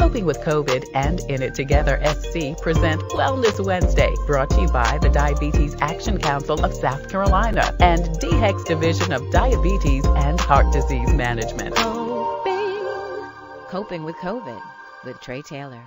Coping with COVID and In It Together SC present Wellness Wednesday, brought to you by the Diabetes Action Council of South Carolina and DHEC's Division of Diabetes and Heart Disease Management. Coping with COVID with Trey Tailor.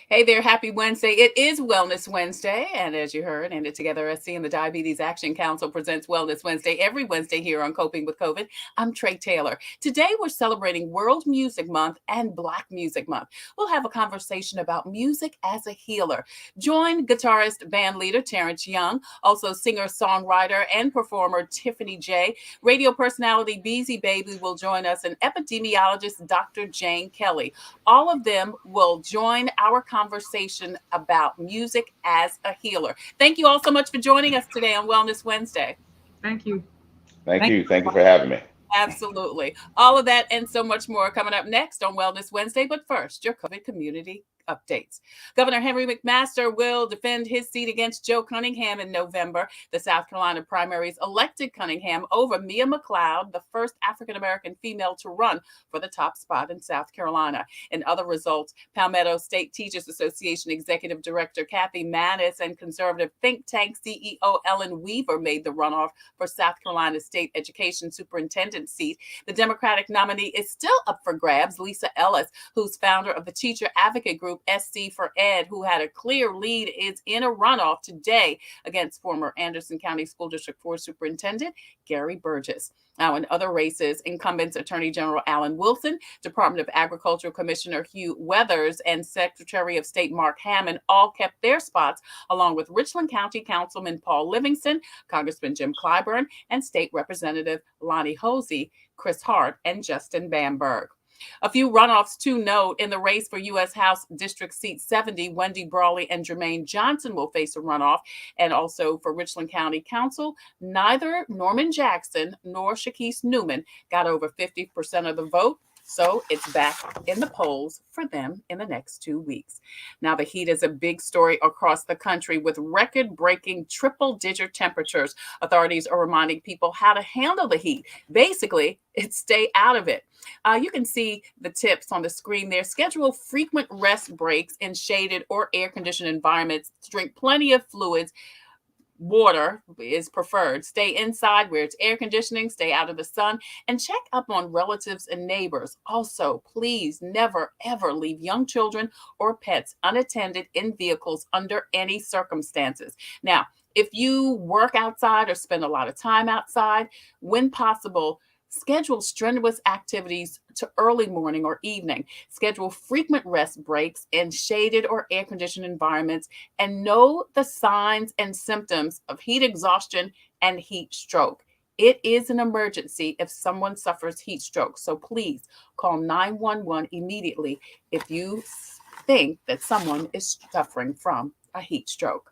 Hey there, happy Wednesday. It is Wellness Wednesday, and as you heard, And It Together SC and the Diabetes Action Council presents Wellness Wednesday every Wednesday here on Coping with COVID. I'm Trey Tailor. Today we're celebrating World Music Month and Black Music Month. We'll have a conversation about music as a healer. Join guitarist, band leader Terrance Young, also singer, songwriter, and performer Tiffany J. Radio personality Beasey Baybe will join us, and epidemiologist Dr. Jane Kelly. All of them will join our conversation about music as a healer. Thank you all so much for joining us today on Wellness Wednesday. Thank you. Thank you for having me. Absolutely. All of that and so much more coming up next on Wellness Wednesday. But first, your COVID community updates. Governor Henry McMaster will defend his seat against Joe Cunningham in November. The South Carolina primaries elected Cunningham over Mia McLeod, the first African-American female to run for the top spot in South Carolina. In other results, Palmetto State Teachers Association Executive Director Kathy Manis and conservative think tank CEO Ellen Weaver made the runoff for South Carolina State Education Superintendent seat. The Democratic nominee is still up for grabs. Lisa Ellis, who's founder of the Teacher Advocate Group SC for Ed, who had a clear lead, is in a runoff today against former Anderson County School District 4 Superintendent Gary Burgess. Now, in other races, incumbents Attorney General Alan Wilson, Department of Agriculture Commissioner Hugh Weathers, and Secretary of State Mark Hammond all kept their spots, along with Richland County Councilman Paul Livingston, Congressman Jim Clyburn, and State Representative Lonnie Hosey, Chris Hart, and Justin Bamberg. A few runoffs to note: in the race for U.S. House District Seat 70, Wendy Brawley and Jermaine Johnson will face a runoff. And also for Richland County Council, neither Norman Jackson nor Shakese Newman got over 50% of the vote. So it's back in the polls for them in the next 2 weeks. Now, the heat is a big story across the country with record-breaking triple-digit temperatures. Authorities are reminding people how to handle the heat. Basically, it's stay out of it. You can see the tips on the screen there. Schedule frequent rest breaks in shaded or air-conditioned environments. Drink plenty of fluids. Water is preferred. Stay inside where it's air conditioning. Stay out of the sun, and check up on relatives and neighbors. Also, please never, ever leave young children or pets unattended in vehicles under any circumstances. Now, if you work outside or spend a lot of time outside, when possible, schedule strenuous activities to early morning or evening. Schedule frequent rest breaks in shaded or air-conditioned environments, and know the signs and symptoms of heat exhaustion and heat stroke. It is an emergency if someone suffers heat stroke, so please call 911 immediately if you think that someone is suffering from a heat stroke.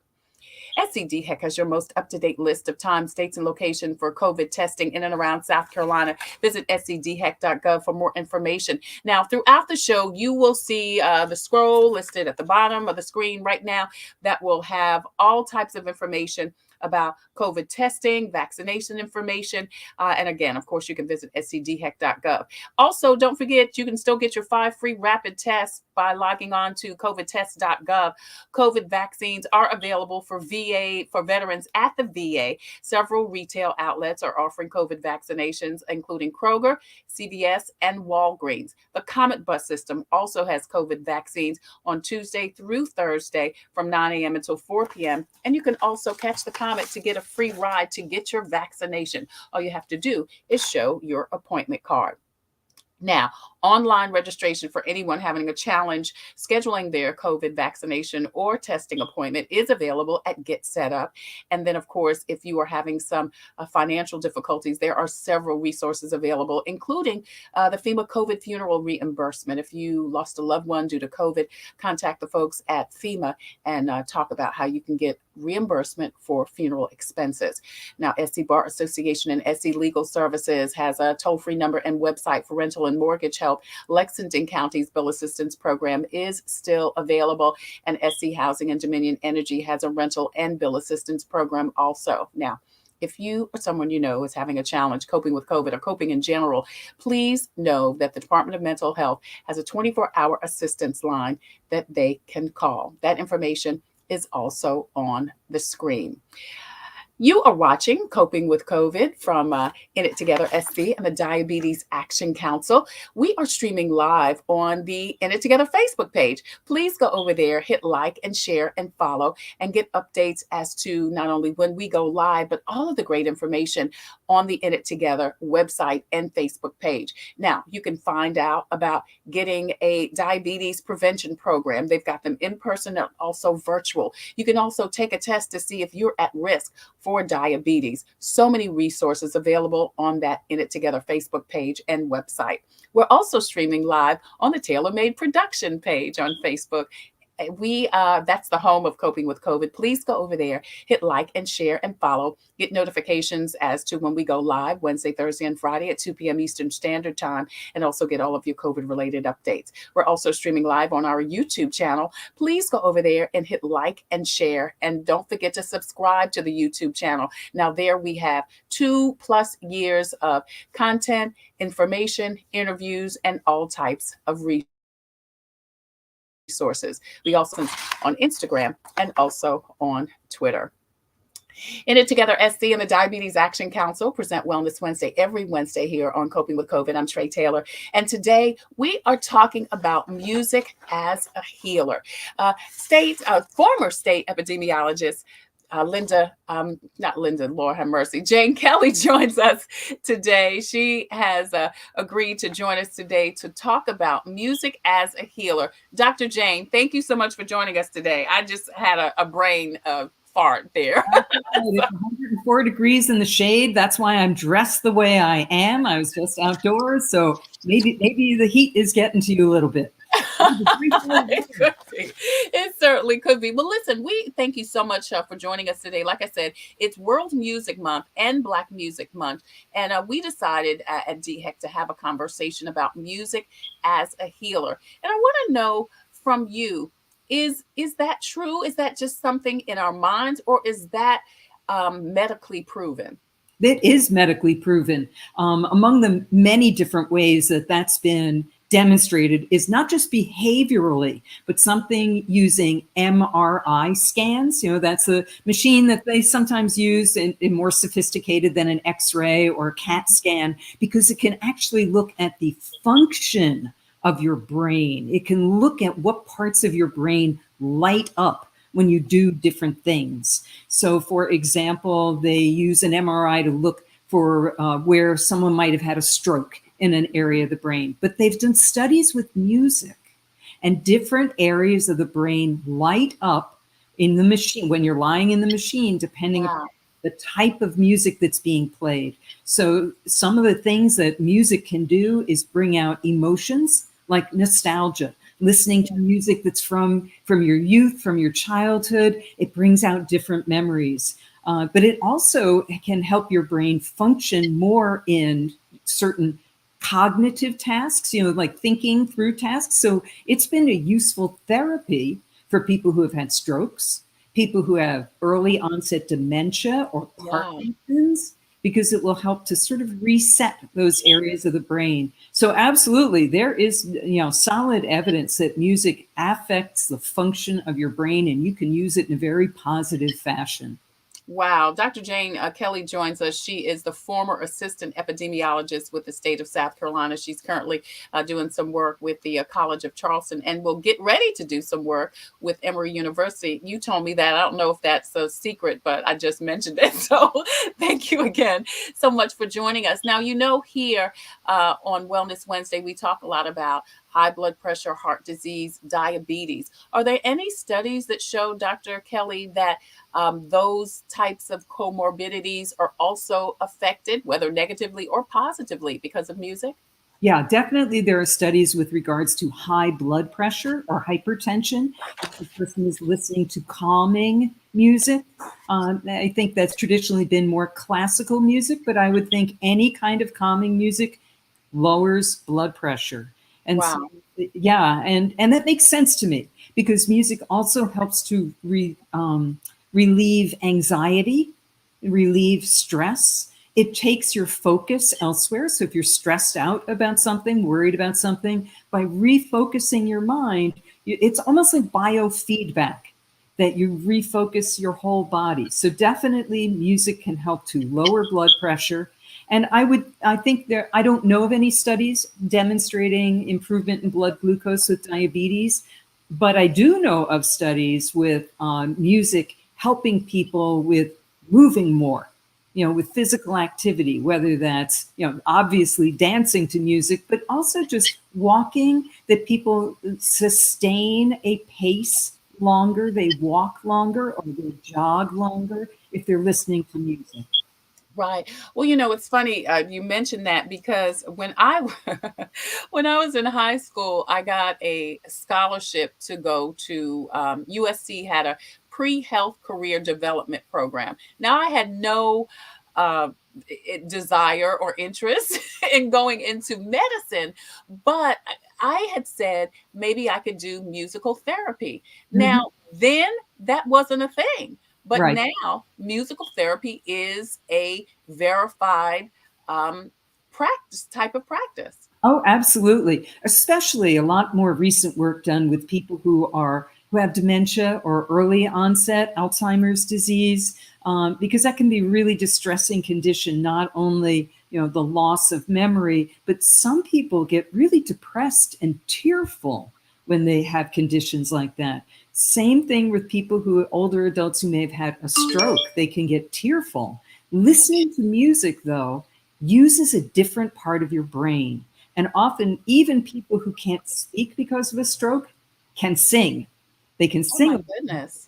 SCDHEC has your most up-to-date list of times, dates, and location for COVID testing in and around South Carolina. Visit scdhec.gov for more information. Now, throughout the show, you will see the scroll listed at the bottom of the screen right now that will have all types of information about COVID testing, vaccination information. And again, of course, you can visit scdhec.gov. Also, don't forget, you can still get your 5 free rapid tests by logging on to covidtest.gov. COVID vaccines are available for veterans at the VA. Several retail outlets are offering COVID vaccinations, including Kroger, CVS, and Walgreens. The Comet bus system also has COVID vaccines on Tuesday through Thursday from 9 a.m. until 4 p.m. And you can also catch the Comet to get a free ride to get your vaccination. All you have to do is show your appointment card. Now, online registration for anyone having a challenge scheduling their COVID vaccination or testing appointment is available at Get Set Up. And then, of course, if you are having some financial difficulties, there are several resources available, including the FEMA COVID funeral reimbursement. If you lost a loved one due to COVID, contact the folks at FEMA and talk about how you can get reimbursement for funeral expenses. Now, SC Bar Association and SC Legal Services has a toll-free number and website for rental and mortgage help. Lexington County's Bill Assistance Program is still available, and SC Housing and Dominion Energy has a rental and bill assistance program also. Now, if you or someone you know is having a challenge coping with COVID or coping in general, please know that the Department of Mental Health has a 24-hour assistance line that they can call. That information is also on the screen. You are watching Coping with COVID from In It Together SC and the Diabetes Action Council. We are streaming live on the In It Together Facebook page. Please go over there, hit like and share and follow, and get updates as to not only when we go live, but all of the great information on the In It Together website and Facebook page. Now, you can find out about getting a diabetes prevention program. They've got them in person and also virtual. You can also take a test to see if you're at risk for diabetes. So many resources available on that In It Together Facebook page and website. We're also streaming live on the Tailor Made Production page on Facebook. That's the home of Coping with COVID. Please go over there, hit like and share and follow, get notifications as to when we go live Wednesday, Thursday, and Friday at 2 p.m. Eastern Standard Time, and also get all of your COVID related updates. We're also streaming live on our YouTube channel. Please go over there and hit like and share, and don't forget to subscribe to the YouTube channel. Now there we have 2+ years of content, information, interviews, and all types of resources. We also on Instagram and also on Twitter. In It Together SC and the Diabetes Action Council present Wellness Wednesday every Wednesday here on Coping with COVID. I'm Trey Taylor, and today we are talking about music as a healer. Former state epidemiologist Lord have mercy, Jane Kelly joins us today. She has agreed to join us today to talk about music as a healer. Dr. Jane, thank you so much for joining us today. I just had a brain fart there. It's 104 degrees in the shade. That's why I'm dressed the way I am. I was just outdoors, so maybe the heat is getting to you a little bit. It could be. It certainly could be. Well, listen, we thank you so much for joining us today. Like I said, it's World Music Month and Black Music Month. And we decided at DHEC to have a conversation about music as a healer. And I want to know from you, is that true? Is that just something in our minds, or is that medically proven? It is medically proven. Among the many different ways that that's been demonstrated is not just behaviorally, but something using MRI scans. You know, that's a machine that they sometimes use in more sophisticated than an X-ray or a CAT scan, because it can actually look at the function of your brain. It can look at what parts of your brain light up when you do different things. So for example, they use an MRI to look for where someone might have had a stroke in an area of the brain. But they've done studies with music, and different areas of the brain light up in the machine when you're lying in the machine, depending on the type of music that's being played. So some of the things that music can do is bring out emotions like nostalgia. Listening to music that's from your youth, from your childhood, it brings out different memories. But it also can help your brain function more in certain cognitive tasks, you know, like thinking through tasks. So it's been a useful therapy for people who have had strokes, people who have early onset dementia or Parkinson's, because it will help to sort of reset those areas of the brain. So absolutely, there is, you know, solid evidence that music affects the function of your brain, and you can use it in a very positive fashion. Wow. Dr. Jane Kelly joins us. She is the former assistant epidemiologist with the state of South Carolina. She's currently doing some work with the College of Charleston, and will get ready to do some work with Emory University. You told me that. I don't know if that's a secret, but I just mentioned it. So thank you again so much for joining us. Now, you know, here on Wellness Wednesday, we talk a lot about high blood pressure, heart disease, diabetes. Are there any studies that show, Dr. Kelly, that those types of comorbidities are also affected, whether negatively or positively, because of music? Yeah, definitely there are studies with regards to high blood pressure or hypertension. If the person is listening to calming music, I think that's traditionally been more classical music, but I would think any kind of calming music lowers blood pressure. And so, yeah, and that makes sense to me, because music also helps to relieve anxiety relieve stress. It takes your focus elsewhere. So if you're stressed out about something, worried about something, by refocusing your mind, it's almost like biofeedback that you refocus your whole body. So definitely music can help to lower blood pressure. And I think I don't know of any studies demonstrating improvement in blood glucose with diabetes, but I do know of studies with music helping people with moving more, with physical activity, whether that's, obviously dancing to music, but also just walking, that people sustain a pace longer, they walk longer, or they jog longer if they're listening to music. Right. Well, it's funny you mentioned that, because when I when I was in high school, I got a scholarship to go to USC had a pre-health career development program. Now, I had no uh, desire or interest in going into medicine, but I had said maybe I could do musical therapy. Mhm. Now, then that wasn't a thing. But Right. now musical therapy is a verified type of practice. Oh, absolutely. Especially a lot more recent work done with people who have dementia or early onset Alzheimer's disease, because that can be really distressing condition. Not only the loss of memory, but some people get really depressed and tearful when they have conditions like that. Same thing with people older adults who may have had a stroke. They can get tearful. Listening to music, though, uses a different part of your brain. And often, even people who can't speak because of a stroke can sing. They can Oh my sing. goodness.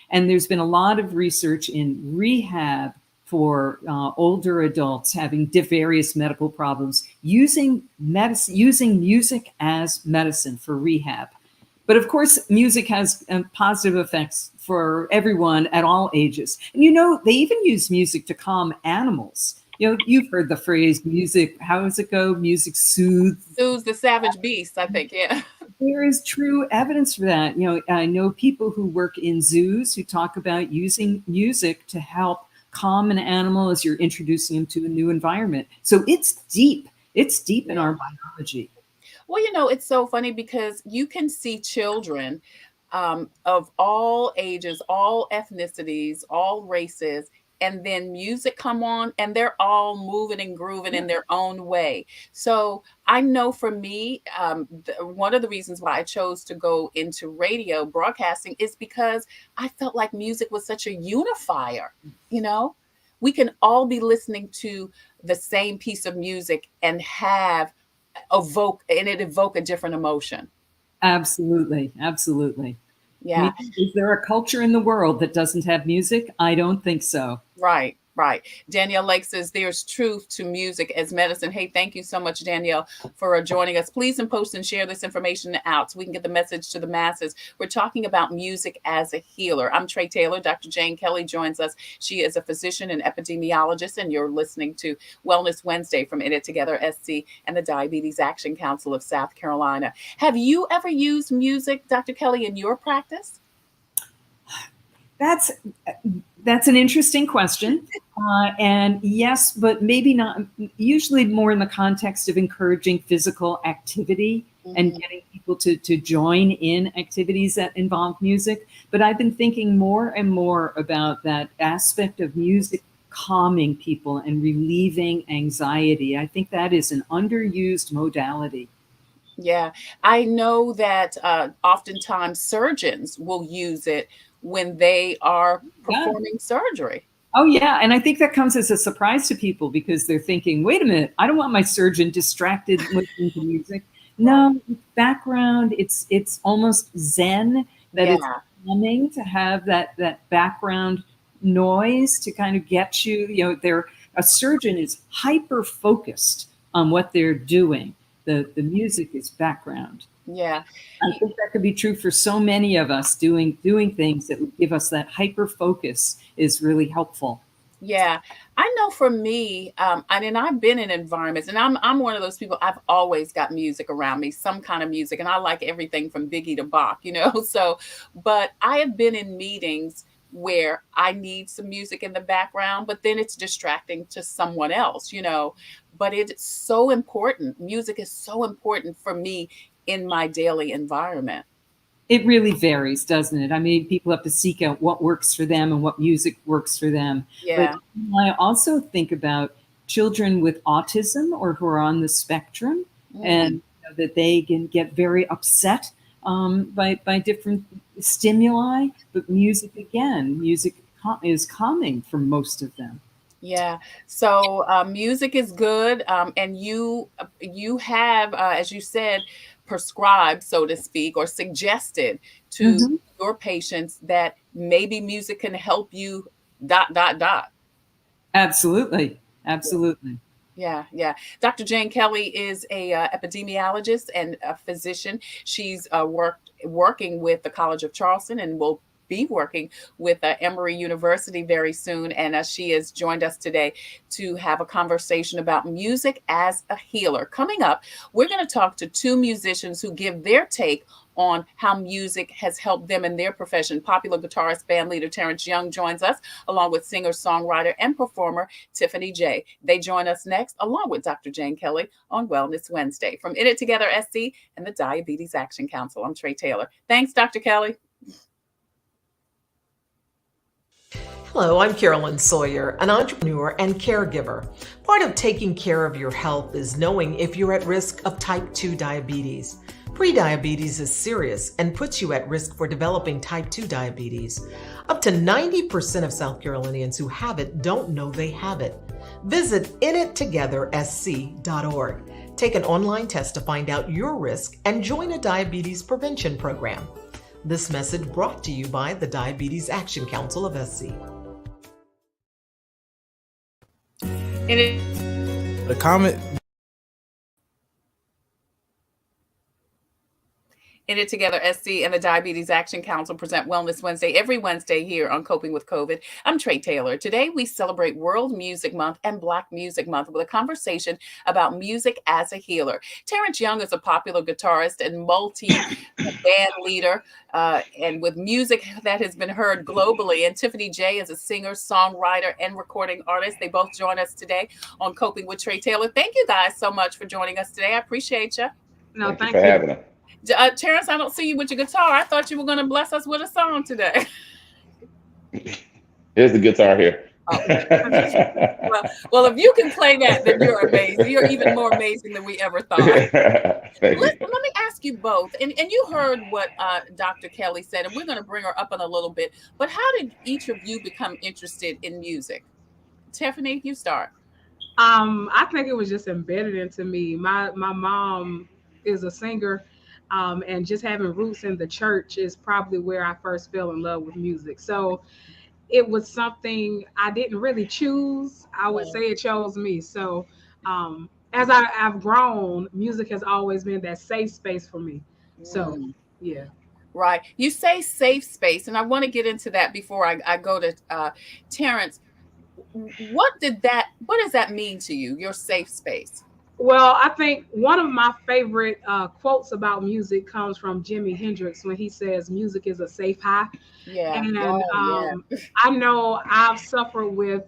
And there's been a lot of research in rehab for older adults having various medical problems using music as medicine for rehab. But of course, music has positive effects for everyone at all ages. And they even use music to calm animals. You've heard the phrase music, how does it go? Music soothes. Sue's the savage beast, I think. Yeah. There is true evidence for that. I know people who work in zoos who talk about using music to help calm an animal as you're introducing them to a new environment. So it's deep. It's deep in Yeah. our biology. Well, it's so funny because you can see children of all ages, all ethnicities, all races, and then music come on and they're all moving and grooving in their own way. So I know for me, one of the reasons why I chose to go into radio broadcasting is because I felt like music was such a unifier. You know, we can all be listening to the same piece of music and evoke a different emotion. Absolutely. Absolutely. I Yeah. mean, is there a culture in the world that doesn't have music? I don't think so. Right, right. Danielle Lake says there's truth to music as medicine. Hey, thank you so much, Danielle, for joining us. Please post and share this information out so we can get the message to the masses. We're talking about music as a healer. I'm Trey Tailor. Dr. Jane Kelly joins us. She is a physician and epidemiologist, and you're listening to Wellness Wednesday from In It Together SC and the Diabetes Action Council of South Carolina. Have you ever used music, Dr. Kelly, in your practice? That's an interesting question. And yes, but maybe not, usually more in the context of encouraging physical activity and getting people to join in activities that involve music. But I've been thinking more and more about that aspect of music calming people and relieving anxiety. I think that is an underused modality. Yeah, I know that oftentimes surgeons will use it when they are Yeah. performing surgery. Oh, yeah. And I think that comes as a surprise to people because they're thinking, wait a minute, I don't want my surgeon distracted listening to music. No, background, it's almost zen that it's Yeah, calming to have that background noise to kind of get you, a surgeon is hyper focused on what they're doing. The music is background. yeah. I think that could be true for so many of us doing things that would give us that hyper focus is really helpful. Yeah, I know for me, I've been in environments, and I'm one of those people. I've always got music around me, some kind of music, and I like everything from Biggie to Bach. So, but I have been in meetings where I need some music in the background, but then it's distracting to someone else, but it's so important. Music is so important for me in my daily environment. It really varies, doesn't it? I mean, people have to seek out what works for them and what music works for them. Yeah. But I also think about children with autism or who are on the spectrum, and that they can get very upset by different stimuli. But music is calming for most of them. Yeah. So music is good, and you have, as you said, prescribed, so to speak, or suggested to your patients that maybe music can help you. ... Absolutely, absolutely. Yeah, yeah. Dr. Jane Kelly is a epidemiologist and a physician. She's working with the College of Charleston and will be working with Emory University very soon. And she has joined us today to have a conversation about music as a healer. Coming up, we're going to talk to two musicians who give their take on how music has helped them in their profession. Popular guitarist, band leader Terrance Young joins us, along with singer, songwriter, and performer Tiffany J. They join us next, along with Dr. Jane Kelly, on Wellness Wednesday. From In It Together SC and the Diabetes Action Council, I'm Trey Taylor. Thanks, Dr. Kelly. Hello, I'm Carolyn Sawyer, an entrepreneur and caregiver. Part of taking care of your health is knowing if you're at risk of type 2 diabetes. Prediabetes is serious and puts you at risk for developing type 2 diabetes. Up to 90% of South Carolinians who have it don't know they have it. Visit inittogethersc.org. Take an online test to find out your risk and join a diabetes prevention program. This message brought to you by the Diabetes Action Council of SC. The comment. In It Together SC and the Diabetes Action Council present Wellness Wednesday every Wednesday here on Coping with COVID. I'm Trey Taylor. Today we celebrate World Music Month and Black Music Month with a conversation about music as a healer. Terrance Young is a popular guitarist and multi-band leader, and with music that has been heard globally. And Tiffany J is a singer, songwriter, and recording artist. They both join us today on Coping with Trey Taylor. Thank you guys so much for joining us today. I appreciate you. No, thank you for having us. Terrance, I don't see you with your guitar. I thought you were going to bless us with a song today. Here's the guitar here. Oh. well, if you can play that, then you're amazing. You're even more amazing than we ever thought. Let me ask you both, and you heard what Dr. Kelly said, and we're going to bring her up in a little bit, but how did each of you become interested in music? Tiffany, you start. I think it was just embedded into me. My mom is a singer. And just having roots in the church is probably where I first fell in love with music. So it was something I didn't really choose. I would say it chose me. So as I've grown, music has always been that safe space for me. So, yeah. Right. You say safe space, and I want to get into that before I go to Terrance. What does that mean to you, your safe space? Well, I think one of my favorite quotes about music comes from Jimi Hendrix when he says music is a safe high. Yeah. And I know I've suffered with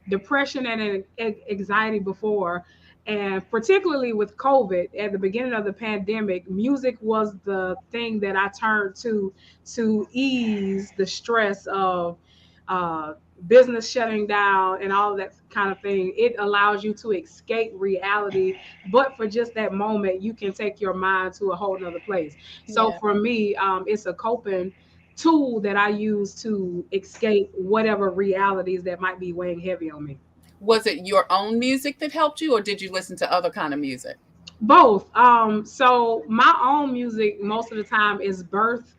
depression and anxiety before. And particularly with COVID, at the beginning of the pandemic, music was the thing that I turned to ease the stress of business shutting down and all of that kind of thing. It allows you to escape reality, but for just that moment, you can take your mind to a whole nother place. So for me, it's a coping tool that I use to escape whatever realities that might be weighing heavy on me. Was it your own music that helped you, or did you listen to other kind of music? Both. So my own music most of the time is birthed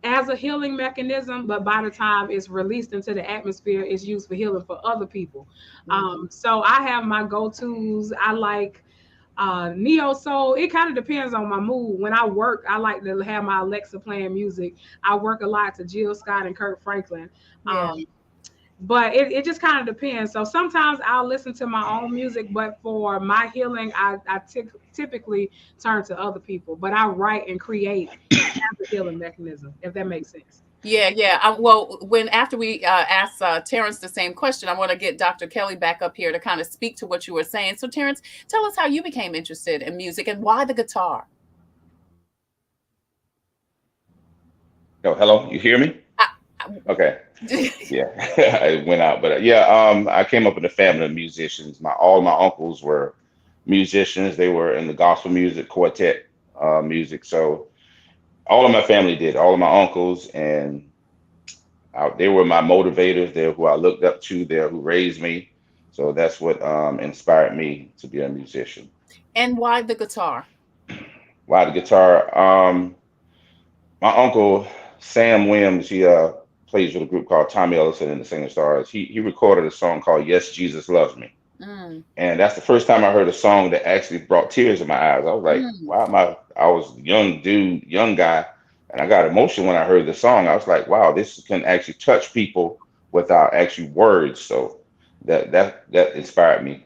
as a healing mechanism, but by the time it's released into the atmosphere, it's used for healing for other people. So I have my go-tos. I like neo soul. It kind of depends on my mood. When I work, I like to have my Alexa playing music. I work a lot to Jill Scott and Kirk Franklin. But it just kind of depends. So sometimes I'll listen to my own music, but for my healing, I typically turn to other people. But I write and create as a healing mechanism, if that makes sense. Yeah. Well, when after we ask Terrance the same question, I want to get Dr. Kelly back up here to kind of speak to what you were saying. So, Terrance, tell us how you became interested in music and why the guitar. Oh, hello, you hear me? Okay. Yeah, it went out, but yeah, I came up in a family of musicians. All my uncles were musicians. They were in the gospel music, quartet music. So all of my family did. All of my uncles, and they were my motivators. They're who I looked up to. They're who raised me. So that's what inspired me to be a musician. And why the guitar? Why the guitar? My uncle Sam Williams, he plays with a group called Tommy Ellison and the Singing Stars. He recorded a song called "Yes, Jesus Loves Me," Mm, and that's the first time I heard a song that actually brought tears in my eyes. I was like, mm. "Wow, I was a young dude, young guy, and I got emotional when I heard the song. I was like, wow, this can actually touch people without actually words." So that inspired me.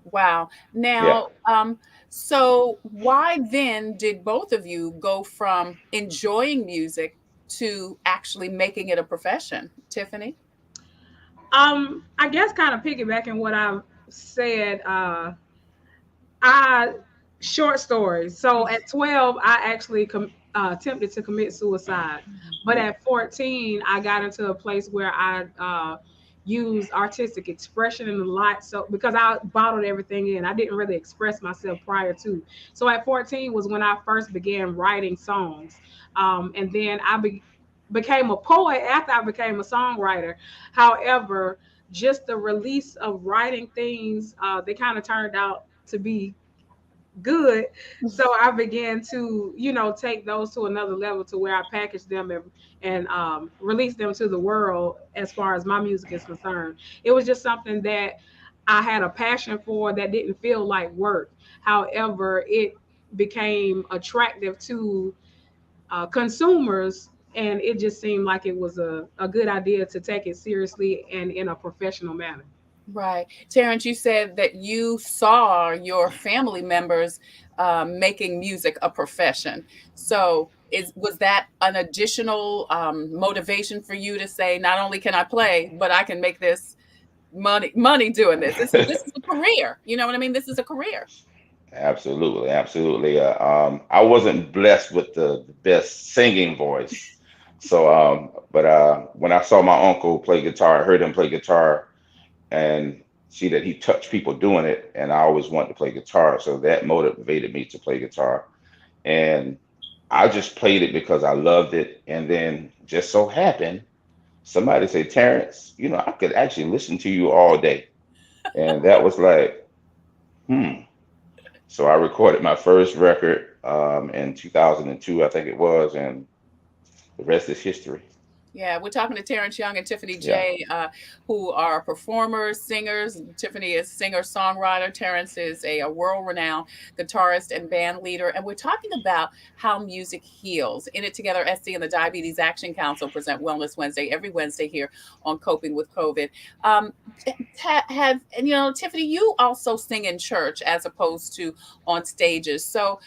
Wow. Yeah. Now, so why then did both of you go from enjoying music to actually making it a profession, Tiffany? I guess kind of piggybacking what I said, I short stories. So at 12, I actually attempted to commit suicide, but at 14, I got into a place where I used artistic expression and a lot. So because I bottled everything in, I didn't really express myself prior to. So at 14 was when I first began writing songs, and then became a poet after I became a songwriter. However, just the release of writing things, they kind of turned out to be good. So I began to, take those to another level to where I package them and release them to the world as far as my music is concerned. It was just something that I had a passion for that didn't feel like work. However, it became attractive to consumers, and it just seemed like it was a good idea to take it seriously and in a professional manner. Right. Terrance, you said that you saw your family members making music a profession. So was that an additional motivation for you to say, not only can I play, but I can make this money doing this. This is a career. You know what I mean? This is a career. Absolutely, absolutely. I wasn't blessed with the best singing voice, so but when I saw my uncle play guitar, I heard him play guitar, and see that he touched people doing it, and I always wanted to play guitar, so that motivated me to play guitar, and I just played it because I loved it, and then just so happened somebody said, "Terrance, I could actually listen to you all day," and that was like, hmm. So I recorded my first record in 2002, I think it was, and the rest is history. Yeah, we're talking to Terrance Young and Tiffany Yeah, J, who are performers, singers. Tiffany is singer songwriter. Terrance is a world renowned guitarist and band leader. And we're talking about how music heals. In It Together, SC and the Diabetes Action Council present Wellness Wednesday every Wednesday here on Coping with COVID. Um, and Tiffany, you also sing in church as opposed to on stages. So,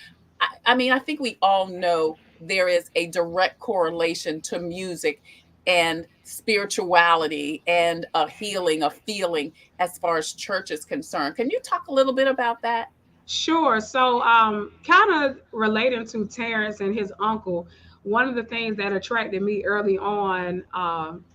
I mean, I think we all know there is a direct correlation to music and spirituality and a healing, a feeling as far as church is concerned. Can you talk a little bit about that? Sure. So, kind of relating to Terrence and his uncle, one of the things that attracted me early on,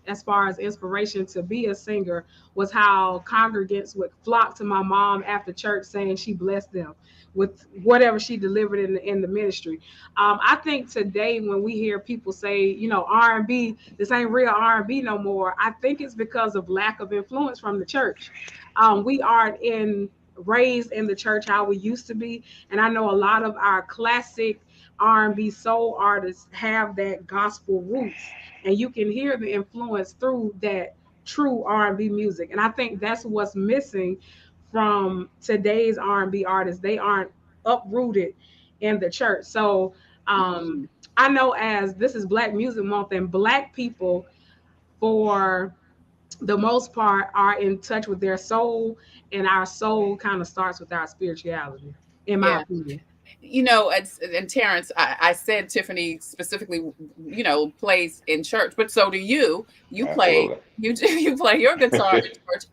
as far as inspiration to be a singer, was how congregants would flock to my mom after church saying she blessed them with whatever she delivered in the ministry. I think today when we hear people say, R&B, this ain't real R&B no more, I think it's because of lack of influence from the church. We aren't in raised in the church how we used to be, and I know a lot of our classic R&B soul artists have that gospel roots, and you can hear the influence through that true R&B music. And I think that's what's missing from today's R&B artists. They aren't uprooted in the church. So Mm, I know, as this is Black Music Month, and Black people, for the most part, are in touch with their soul, and our soul kind of starts with our spirituality, in my yeah. opinion. And Terrance, I said Tiffany specifically, plays in church, but so do you. You play, Absolutely. you play your guitar in church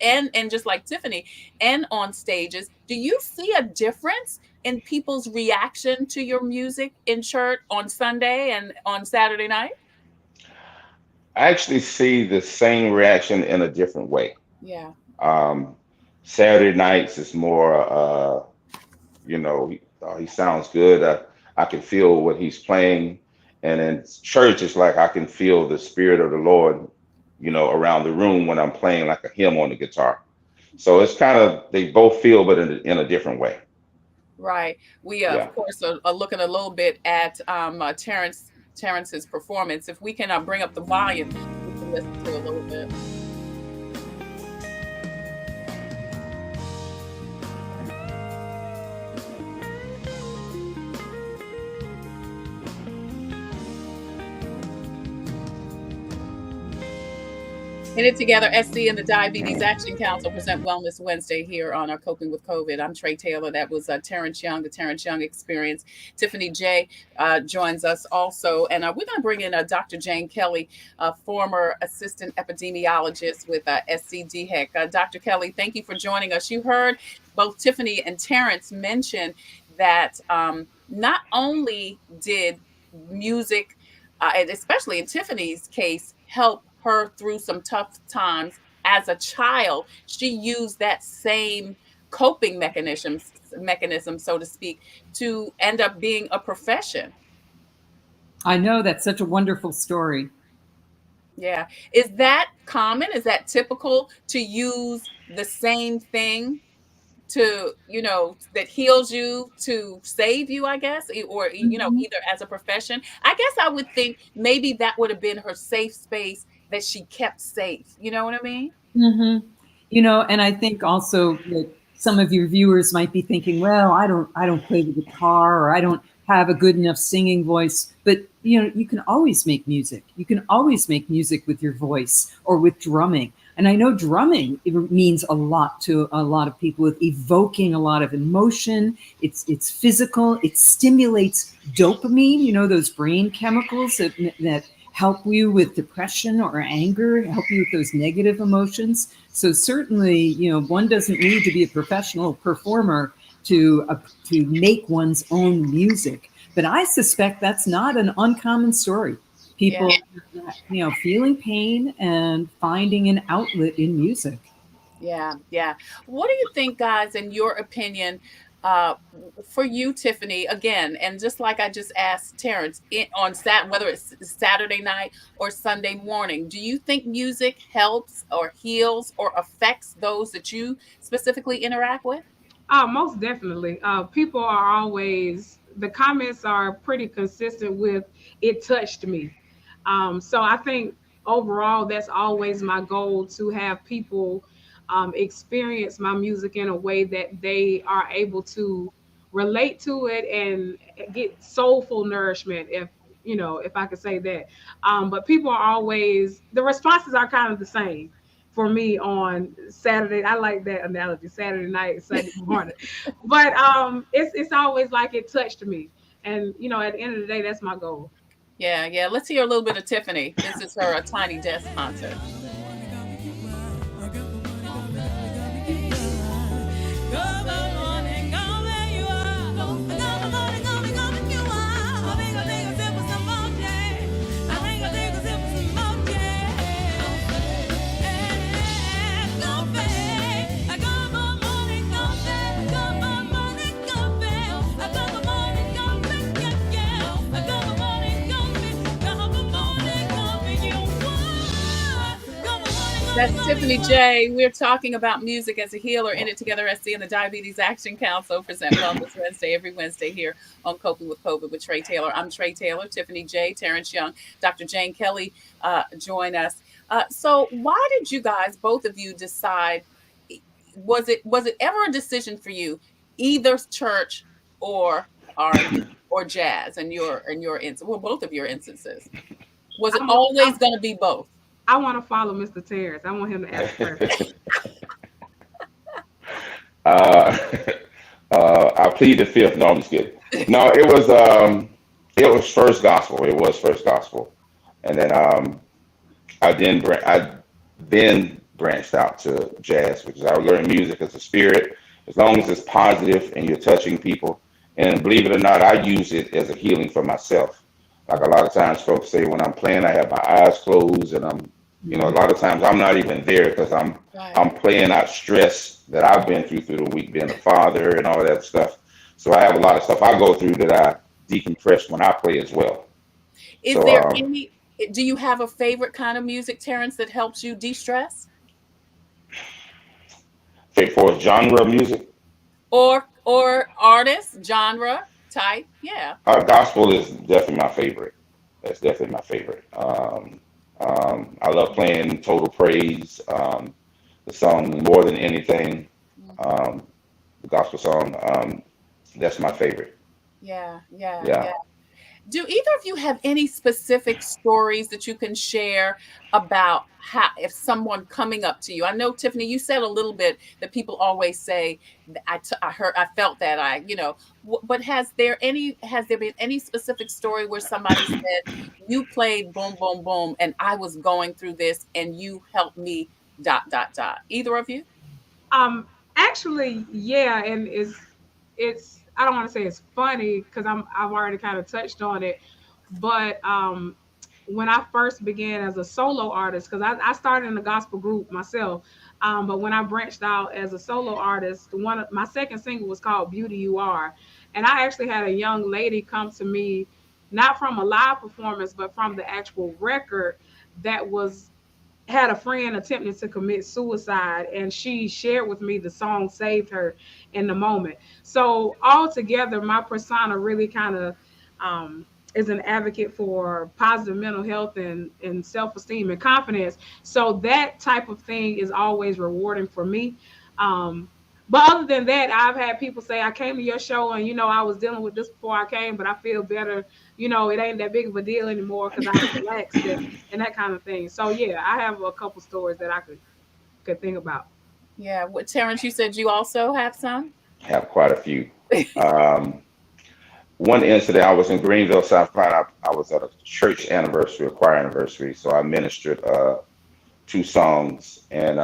and just like Tiffany, and on stages. Do you see a difference in people's reaction to your music in church on Sunday and on Saturday night? I actually see the same reaction in a different way. Yeah. Um, Saturday nights is more, he sounds good. I can feel what he's playing. And in church, it's like I can feel the spirit of the Lord, around the room when I'm playing like a hymn on the guitar. So it's kind of, they both feel, but in a different way. Right. We, Yeah. of course, are looking a little bit at Terrance's performance. If we can bring up the volume, we can listen to a little bit. In it together, SC and the Diabetes Action Council present Wellness Wednesday here on our Coping with COVID. I'm Trey Taylor. That was Terrance Young, the Terrance Young Experience. Tiffany J joins us also. And we're going to bring in Dr. Jane Kelly, former assistant epidemiologist with SCDHEC. Dr. Kelly, thank you for joining us. You heard both Tiffany and Terrance mention that not only did music, and especially in Tiffany's case, help her through some tough times as a child, she used that same coping mechanism, so to speak, to end up being a profession. I know, that's such a wonderful story. Yeah. Is that common? Is that typical to use the same thing to, that heals you to save you, I guess, or, either as a profession? I guess I would think maybe that would have been her safe space that she kept safe. You know what I mean? Mm-hmm. And I think also that some of your viewers might be thinking, well, I don't play the guitar, or I don't have a good enough singing voice. But, you can always make music. You can always make music with your voice or with drumming. And I know drumming, it means a lot to a lot of people, with evoking a lot of emotion. It's physical. It stimulates dopamine, those brain chemicals that help you with depression or anger, help you with those negative emotions. So certainly, one doesn't need to be a professional performer to make one's own music. But I suspect that's not an uncommon story. People, feeling pain and finding an outlet in music. Yeah, yeah. What do you think, guys, in your opinion, for you, Tiffany, again, and just like I just asked Terrance, whether it's Saturday night or Sunday morning, do you think music helps or heals or affects those that you specifically interact with? Most definitely. People are always, the comments are pretty consistent with, it touched me. So I think overall, that's always my goal, to have people experience my music in a way that they are able to relate to it and get soulful nourishment, if I could say that. But people are always, the responses are kind of the same for me on Saturday. I like that analogy, Saturday night, Sunday morning. But it's always like, it touched me. And, at the end of the day, that's my goal. Yeah, yeah. Let's hear a little bit of Tiffany. This is her Tiny Desk concert. That's Tiffany J. We're talking about music as a healer. In it together, SC and the Diabetes Action Council present Wellness Wednesday every Wednesday here on Coping with COVID with Trey Taylor. I'm Trey Taylor. Tiffany J, Terrance Young, Dr. Jane Kelly join us. So why did you guys, both of you, decide? Was it ever a decision for you, either church or R&B or jazz? In your instance, well, both of your instances, was it always going to be both? I want to follow Mr. Terrance. I want him to ask first. I I plead the fifth. No, I'm just kidding. No, it was first gospel. It was first gospel, and then I then branched out to jazz because I learned music as a spirit. As long as it's positive and you're touching people, and believe it or not, I use it as a healing for myself. Like a lot of times, folks say when I'm playing, I have my eyes closed, and a lot of times I'm not even there because I'm playing out stress that I've been through the week, being a father and all of that stuff. So I have a lot of stuff I go through that I decompress when I play as well. Is So there any, do you have a favorite kind of music, Terrance, that helps you de-stress? for genre of music, Or artist, genre, type? Yeah. gospel is definitely my favorite. That's definitely my favorite. I love playing Total Praise, the song More Than Anything, um, the gospel song. That's my favorite. Yeah, yeah, Yeah. yeah. Do either of you have any specific stories that you can share about how, if someone coming up to you? I know, Tiffany, you said a little bit that people always say, I heard, I felt that but has there been any specific story where somebody said, you played boom, boom, boom, and I was going through this and you helped me, dot, dot, dot. Either of you? Um, Actually, yeah, and it's I don't want to say it's funny because I've already kind of touched on it, but when I first began as a solo artist, because I started in a gospel group myself, but when I branched out as a solo artist, one of my second single was called "Beauty You Are," and I actually had a young lady come to me, not from a live performance, but from the actual record that was had a friend attempting to commit suicide, and she shared with me the song saved her in the moment. So altogether my persona really kind of is an advocate for positive mental health and self-esteem and confidence. So that type of thing is always rewarding for me. But other than that, I've had people say, I came to your show and, I was dealing with this before I came, but I feel better. It ain't that big of a deal anymore because I relaxed and that kind of thing. So, yeah, I have a couple stories that I could think about. Yeah. What, Terrance, you said you also have some? Have quite a few. Um, One incident, I was in Greenville, South Carolina. I was at a church anniversary, a choir anniversary. So I ministered two songs and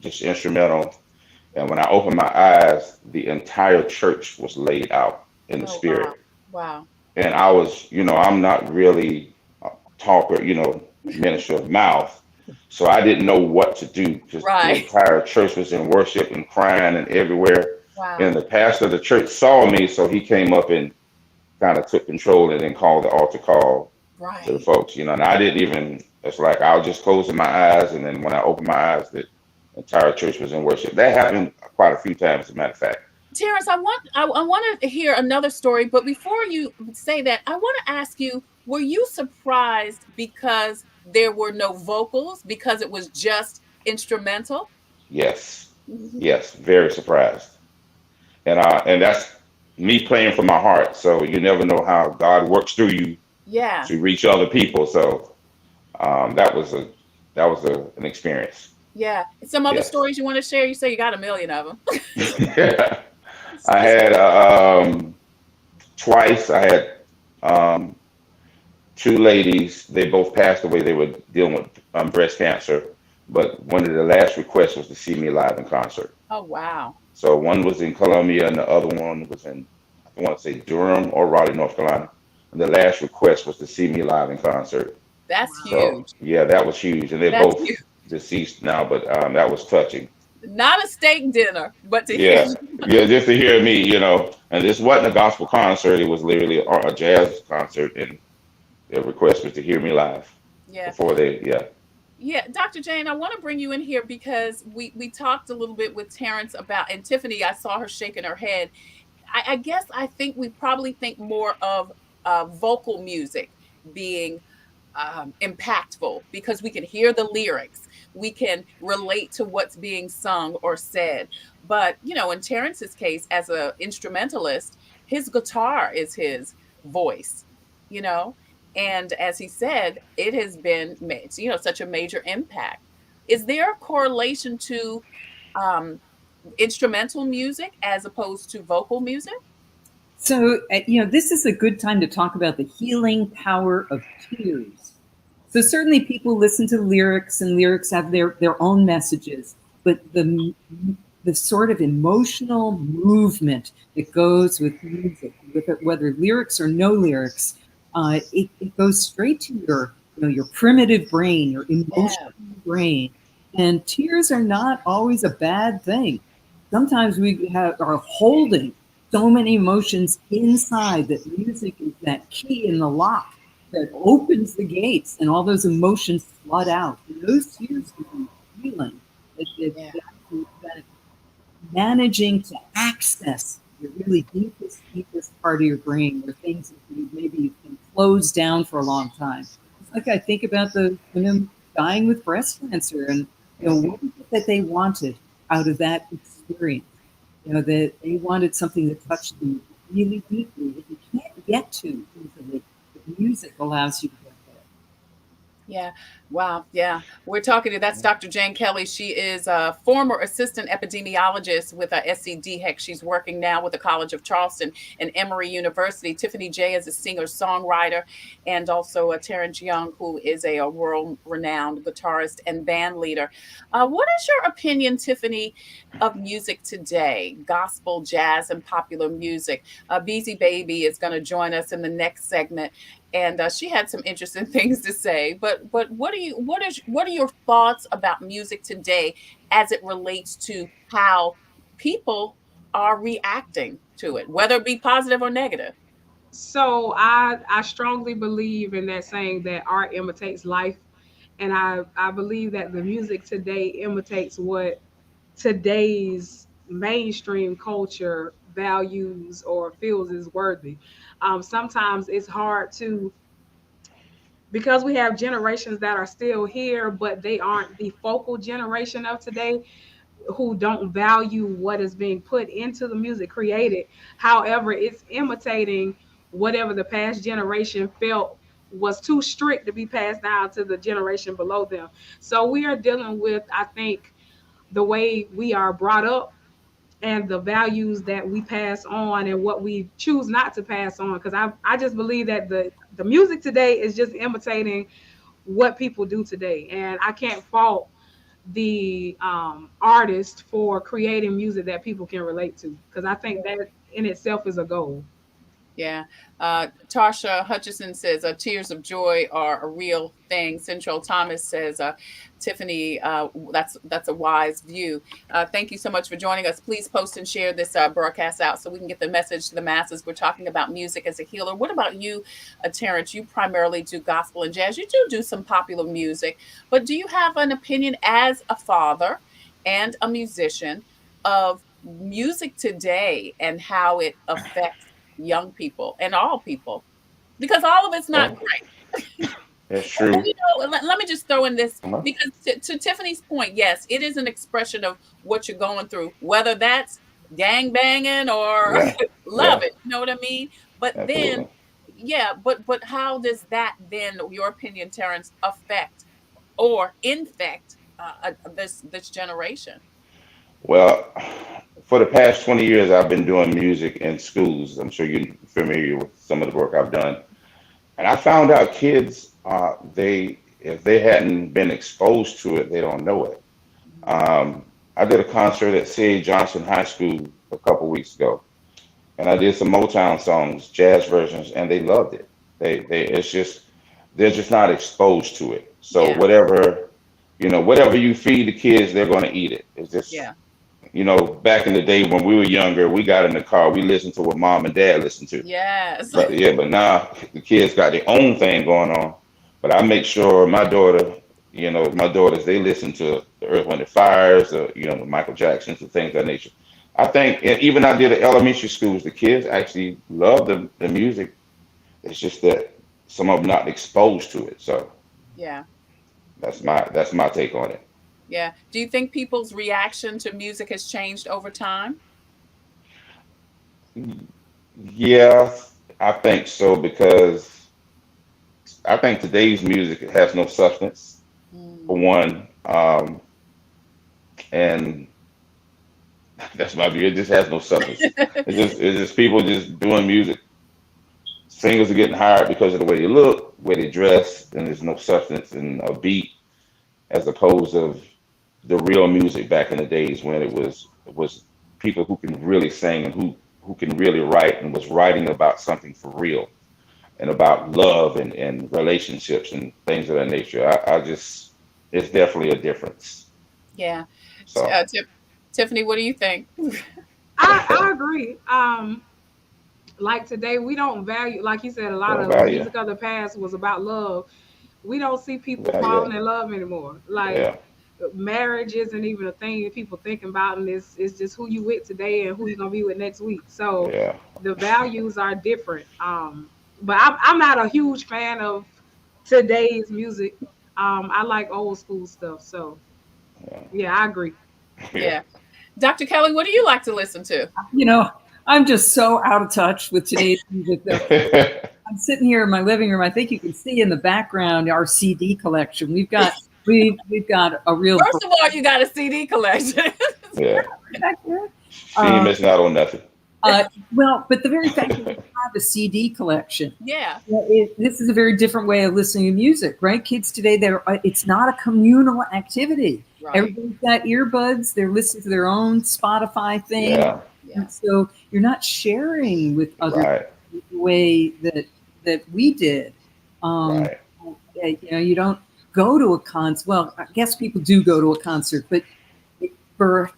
just instrumental. And when I opened my eyes, the entire church was laid out in the Oh, wow. spirit. Wow. And I was, I'm not really a talker, minister of mouth. So I didn't know what to do because the Right. entire church was in worship and crying and everywhere. Wow. And the pastor of the church saw me, so he came up and kind of took control and then called the altar call to the Right. folks, and I didn't even, it's like I was just closing my eyes. And then when I opened my eyes, the entire church was in worship. That happened quite a few times, as a matter of fact. Terrance, I want to hear another story, but before you say that, I want to ask you, were you surprised because there were no vocals, because it was just instrumental? Yes, yes, very surprised. And that's me playing from my heart. So you never know how God works through you Yeah. to reach other people. So that was an experience. Yeah. Some other Yes. stories you want to share? You say you got a million of them. I had twice. I had um, two ladies. They both passed away. They were dealing with breast cancer. But one of the last requests was to see me live in concert. Oh, wow. So one was in Columbia, and the other one was in, I want to say Durham or Raleigh, North Carolina. And the last request was to see me live in concert. That's So huge. yeah, that was huge. And they're That's both huge. deceased now, but that was touching. Not a steak dinner, but to hear Yeah, you. yeah, just to hear me, and this wasn't a gospel concert; it was literally a jazz concert, and their request was to hear me live Yeah. before they, yeah. Yeah, Dr. Jane, I want to bring you in here because we talked a little bit with Terrance about, and Tiffany, I saw her shaking her head. I guess I think we probably think more of vocal music being impactful because we can hear the lyrics, we can relate to what's being sung or said. But in Terrance's case, as an instrumentalist, his guitar is his voice. You know, and as he said, it has been made, such a major impact. Is there a correlation to um, instrumental music as opposed to vocal music? So, this is a good time to talk about the healing power of tears. So certainly people listen to lyrics, and lyrics have their own messages, but the sort of emotional movement that goes with music, whether lyrics or no lyrics, it goes straight to your primitive brain, your emotional brain. And tears are not always a bad thing. Sometimes we are holding so many emotions inside that music is that key in the lock that opens the gates, and all those emotions flood out. And those tears can be healing. That managing to access your really deepest part of your brain, where things maybe you've been closed down for a long time. It's like I think about the women dying with breast cancer, and what was it that they wanted out of that experience? That they wanted something that touched them really deeply that you can't get to easily. But music allows you to get there. Yeah. Wow. Yeah. We're talking to, that's Dr. Jane Kelly. She is a former assistant epidemiologist with SCDHEC. She's working now with the College of Charleston and Emory University. Tiffany J is a singer, songwriter, and also Terrance Young, who is a world-renowned guitarist and band leader. What is your opinion, Tiffany, of music today, gospel, jazz, and popular music? Beasey Baybe is going to join us in the next segment, and she had some interesting things to say. But what are your thoughts about music today as it relates to how people are reacting to it, whether it be positive or negative? So I strongly believe in that saying that art imitates life. And I believe that the music today imitates what today's mainstream culture values or feels is worthy. Sometimes it's hard to, because we have generations that are still here, but they aren't the focal generation of today, who don't value what is being put into the music created. However, it's imitating whatever the past generation felt was too strict to be passed down to the generation below them. So we are dealing with, I think, the way we are brought up and the values that we pass on and what we choose not to pass on. Because I just believe that the music today is just imitating what people do today. And I can't fault the artist for creating music that people can relate to, because I think that in itself is a goal. Yeah. Tarsha Hutchison says tears of joy are a real thing. Central Thomas says, Tiffany, that's a wise view. Thank you so much for joining us. Please post and share this broadcast out so we can get the message to the masses. We're talking about music as a healer. What about you, Terrance? You primarily do gospel and jazz. You do some popular music, but do you have an opinion as a father and a musician of music today and how it affects young people and all people, because all of it's not Well, great. that's And, true. let me just throw in this, Uh-huh. because to Tiffany's point, yes, it is an expression of what you're going through, whether that's gang banging or Yeah, love yeah, it, you know what I mean? But then, absolutely. yeah, but how does that then, your opinion, Terrance, affect or infect this generation? Well, for the past 20 years, I've been doing music in schools. I'm sure you're familiar with some of the work I've done. And I found out kids, if they hadn't been exposed to it, they don't know it. I did a concert at C.A. Johnson High School a couple weeks ago, and I did some Motown songs, jazz versions, and they loved it. It's just they're just not exposed to it. So Yeah, whatever you feed the kids, they're going to eat it. It's just yeah, back in the day when we were younger, we got in the car, we listened to what mom and dad listened to. yes. But yeah, but now the kids got their own thing going on. But I make sure my daughters, they listen to the Earth, Wind, and Fires, the Michael Jacksons, and things of that nature. I think, and even I did at elementary schools, the kids actually love the music. It's just that some of them not exposed to it. So Yeah. that's my take on it. Yeah. Do you think people's reaction to music has changed over time? Yeah, I think so because I think today's music has no substance Mm, for one, and That's my view. It just has no substance. It's just people just doing music. Singers are getting hired because of the way they look, way they dress, and there's no substance and a beat, as opposed to the real music back in the days when it was people who can really sing and who can really write and was writing about something for real and about love and relationships and things of that nature. I just it's definitely a difference. Yeah. So Tiffany, what do you think? I agree. Like today, we don't value, like you said, a lot don't of value. music of the past was about love. We don't see people Value falling it. in love anymore. Like Yeah. marriage isn't even a thing that people thinking about, and it's just who you with today and who you gonna be with next week. So Yeah. the values are different. But I'm not a huge fan of today's music. I like old school stuff. So Yeah. yeah, I agree. Yeah. Yeah. Dr. Kelly, what do you like to listen to? You know, I'm just so out of touch with today's music. I'm sitting here in my living room. I think you can see in the background our CD collection. We've got a real First of all, you got a CD collection. Yeah. back there. She ain't missing out on nothing. Well, but the very fact that we have a CD collection, Yeah. this is a very different way of listening to music, right? Kids today, it's not a communal activity. Right. Everybody's got earbuds. They're listening to their own Spotify thing. Yeah. Yeah. And so you're not sharing with others Right. the way that we did. Right. You don't go to a concert. Well, I guess people do go to a concert, but for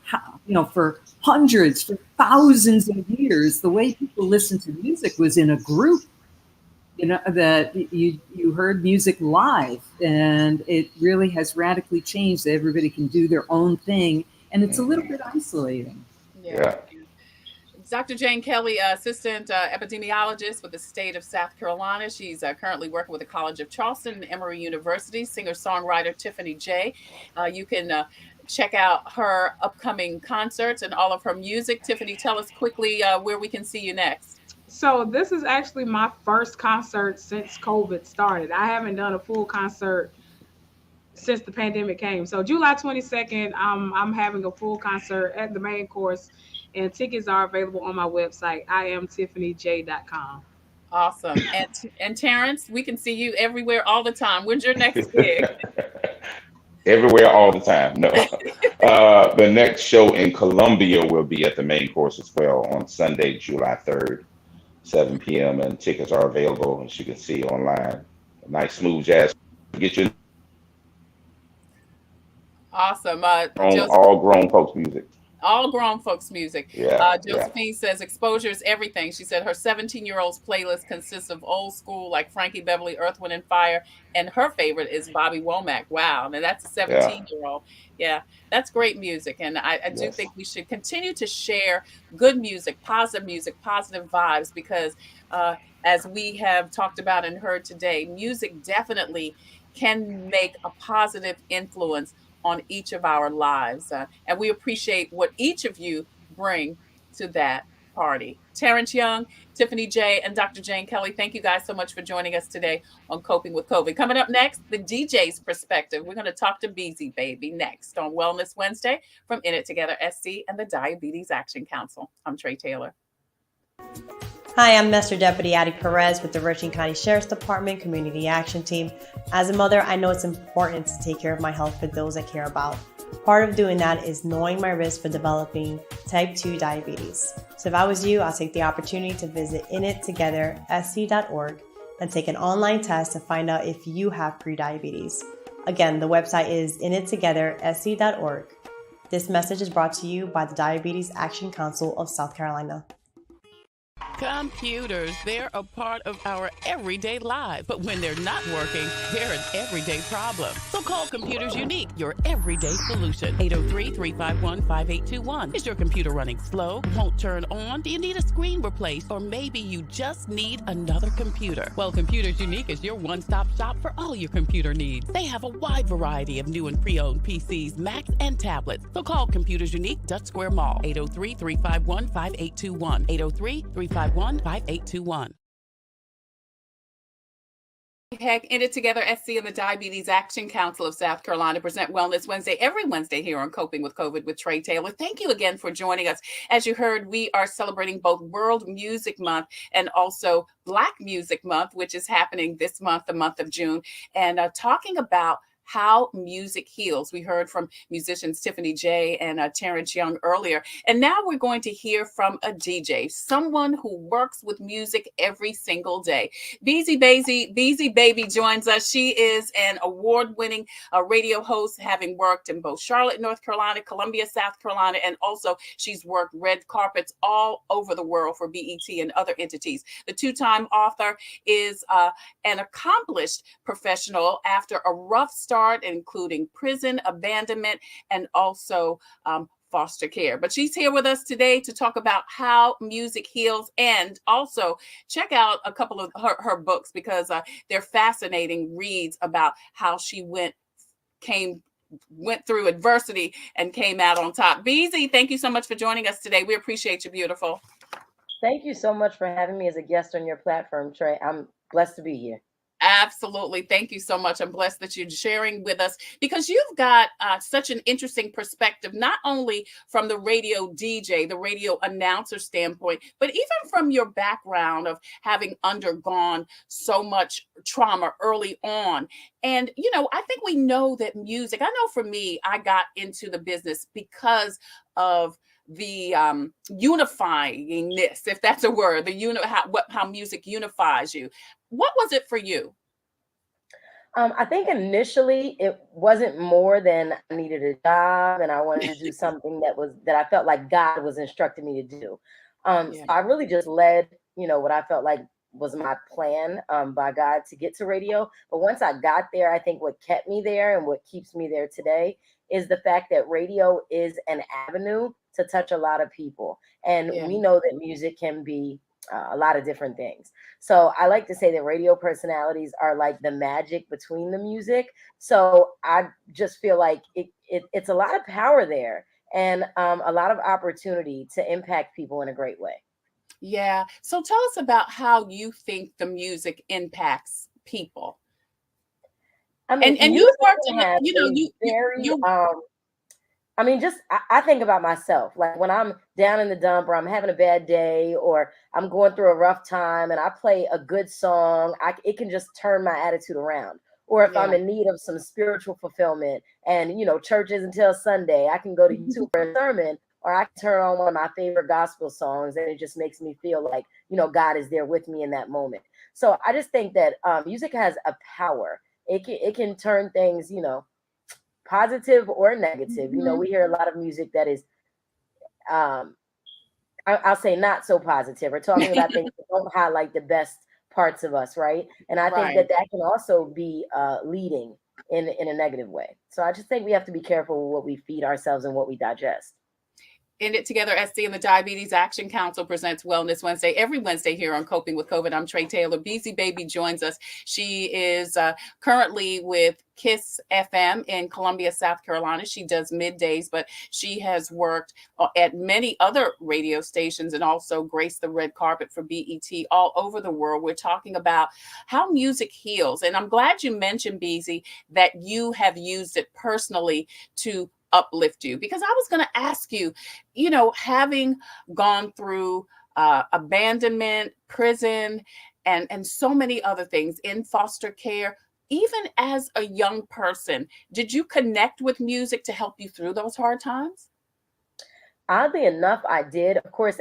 hundreds, for thousands of years, the way people listened to music was in a group. That you heard music live, and it really has radically changed. That everybody can do their own thing, and it's a little bit isolating. Yeah. Dr. Jane Kelly, assistant epidemiologist with the state of South Carolina. She's currently working with the College of Charleston and Emory University. Singer-songwriter Tiffany J. You can check out her upcoming concerts and all of her music. Tiffany, tell us quickly where we can see you next. So this is actually my first concert since COVID started. I haven't done a full concert since the pandemic came. So July 22nd, I'm having a full concert at the main course, and tickets are available on my website, IamTiffanyJ.com. Awesome. And Terrance, we can see you everywhere all the time. When's your next gig? Everywhere, all the time. No. The next show in Columbia will be at the main course as well on Sunday, July 3rd, 7 p.m. And tickets are available, as you can see online. Nice smooth jazz. Get you Awesome. all grown folks music. All grown folks music. Yeah. Josephine says exposure is everything. She said her 17-year-old's playlist consists of old school like Frankie Beverly, Earth, Wind and Fire, and her favorite is Bobby Womack. Wow. Now that's a 17-year-old. Yeah, that's great music. And I do think we should continue to share good music, positive vibes, because as we have talked about and heard today, music definitely can make a positive influence on each of our lives. And we appreciate what each of you bring to that party. Terrance Young, Tiffany J, and Dr. Jane Kelly, thank you guys so much for joining us today on Coping with COVID. Coming up next, the DJ's perspective. We're going to talk to Beasey, Baybe, next on Wellness Wednesday from In It Together SC and the Diabetes Action Council. I'm Trey Taylor. Hi, I'm Master Deputy Addie Perez with the Virginia County Sheriff's Department Community Action Team. As a mother, I know it's important to take care of my health for those I care about. Part of doing that is knowing my risk for developing type 2 diabetes. So if I was you, I'll take the opportunity to visit inittogethersc.org and take an online test to find out if you have prediabetes. Again, the website is inittogethersc.org. This message is brought to you by the Diabetes Action Council of South Carolina. Computers, they're a part of our everyday lives. But when they're not working, they're an everyday problem. So call Computers Unique, your everyday solution. 803-351-5821. Is your computer running slow? Won't turn on? Do you need a screen replaced? Or maybe you just need another computer? Well, Computers Unique is your one-stop shop for all your computer needs. They have a wide variety of new and pre-owned PCs, Macs, and tablets. So call Computers Unique, Dutch Square Mall. 803-351-5821. 803-351-5821. Heck, In It Together SC and the Diabetes Action Council of South Carolina present Wellness Wednesday every Wednesday here on Coping with COVID with Trey Taylor. Thank you again for joining us. As you heard, we are celebrating both World Music Month and also Black Music Month, which is happening this month, the month of June, and talking about how music heals. We heard from musicians Tiffany J and Terrance Young earlier. And now we're going to hear from a DJ, someone who works with music every single day. Beasey Baybe joins us. She is an award-winning radio host, having worked in both Charlotte, North Carolina, Columbia, South Carolina, and also she's worked red carpets all over the world for BET and other entities. The two-time author is an accomplished professional after a rough start, including prison, abandonment, and also foster care. But she's here with us today to talk about how music heals, and also check out a couple of her books, because they're fascinating reads about how she went through adversity and came out on top. Beasey, thank you so much for joining us today. We appreciate you, beautiful. Thank you so much for having me as a guest on your platform, Trey. I'm blessed to be here. Absolutely. Thank you so much. I'm blessed that you're sharing with us, because you've got such an interesting perspective, not only from the radio DJ, the radio announcer standpoint, but even from your background of having undergone so much trauma early on. And, you know, I think we know that music, I know for me, I got into the business because of the unifyingness, if that's a word, how music unifies you. What was it for you? I think initially it wasn't more than I needed a job and I wanted to do something that I felt like God was instructing me to do. So I really just led, what I felt like was my plan by God to get to radio. But once I got there, I think what kept me there and what keeps me there today is the fact that radio is an avenue to touch a lot of people. And we know that music can be a lot of different things. So I like to say that radio personalities are like the magic between the music. So I just feel like it's a lot of power there, and a lot of opportunity to impact people in a great way. Yeah. So tell us about how you think the music impacts people. I mean, and you worked I think about myself, like when I'm down in the dump or I'm having a bad day or I'm going through a rough time and I play a good song, it can just turn my attitude around. Or if I'm in need of some spiritual fulfillment and, church isn't until Sunday, I can go to YouTube for a sermon, or I can turn on one of my favorite gospel songs and it just makes me feel like, God is there with me in that moment. So I just think that music has a power. It can turn things, positive or negative. We hear a lot of music that is, I'll say not so positive, or talking about things that don't highlight the best parts of us, right? And I think that can also be leading in a negative way. So I just think we have to be careful with what we feed ourselves and what we digest. In It Together SC and the Diabetes Action Council presents Wellness Wednesday every Wednesday here on Coping with COVID. I'm Trey Taylor. Beasey Baybe joins us. She is currently with KISS FM in Columbia, South Carolina. She does middays, but she has worked at many other radio stations and also graced the red carpet for BET all over the world. We're talking about how music heals. And I'm glad you mentioned, Beasey, that you have used it personally to uplift you, because I was going to ask you, having gone through abandonment, prison, and so many other things, in foster care, even as a young person, did you connect with music to help you through those hard times? Oddly enough, I did. Of course,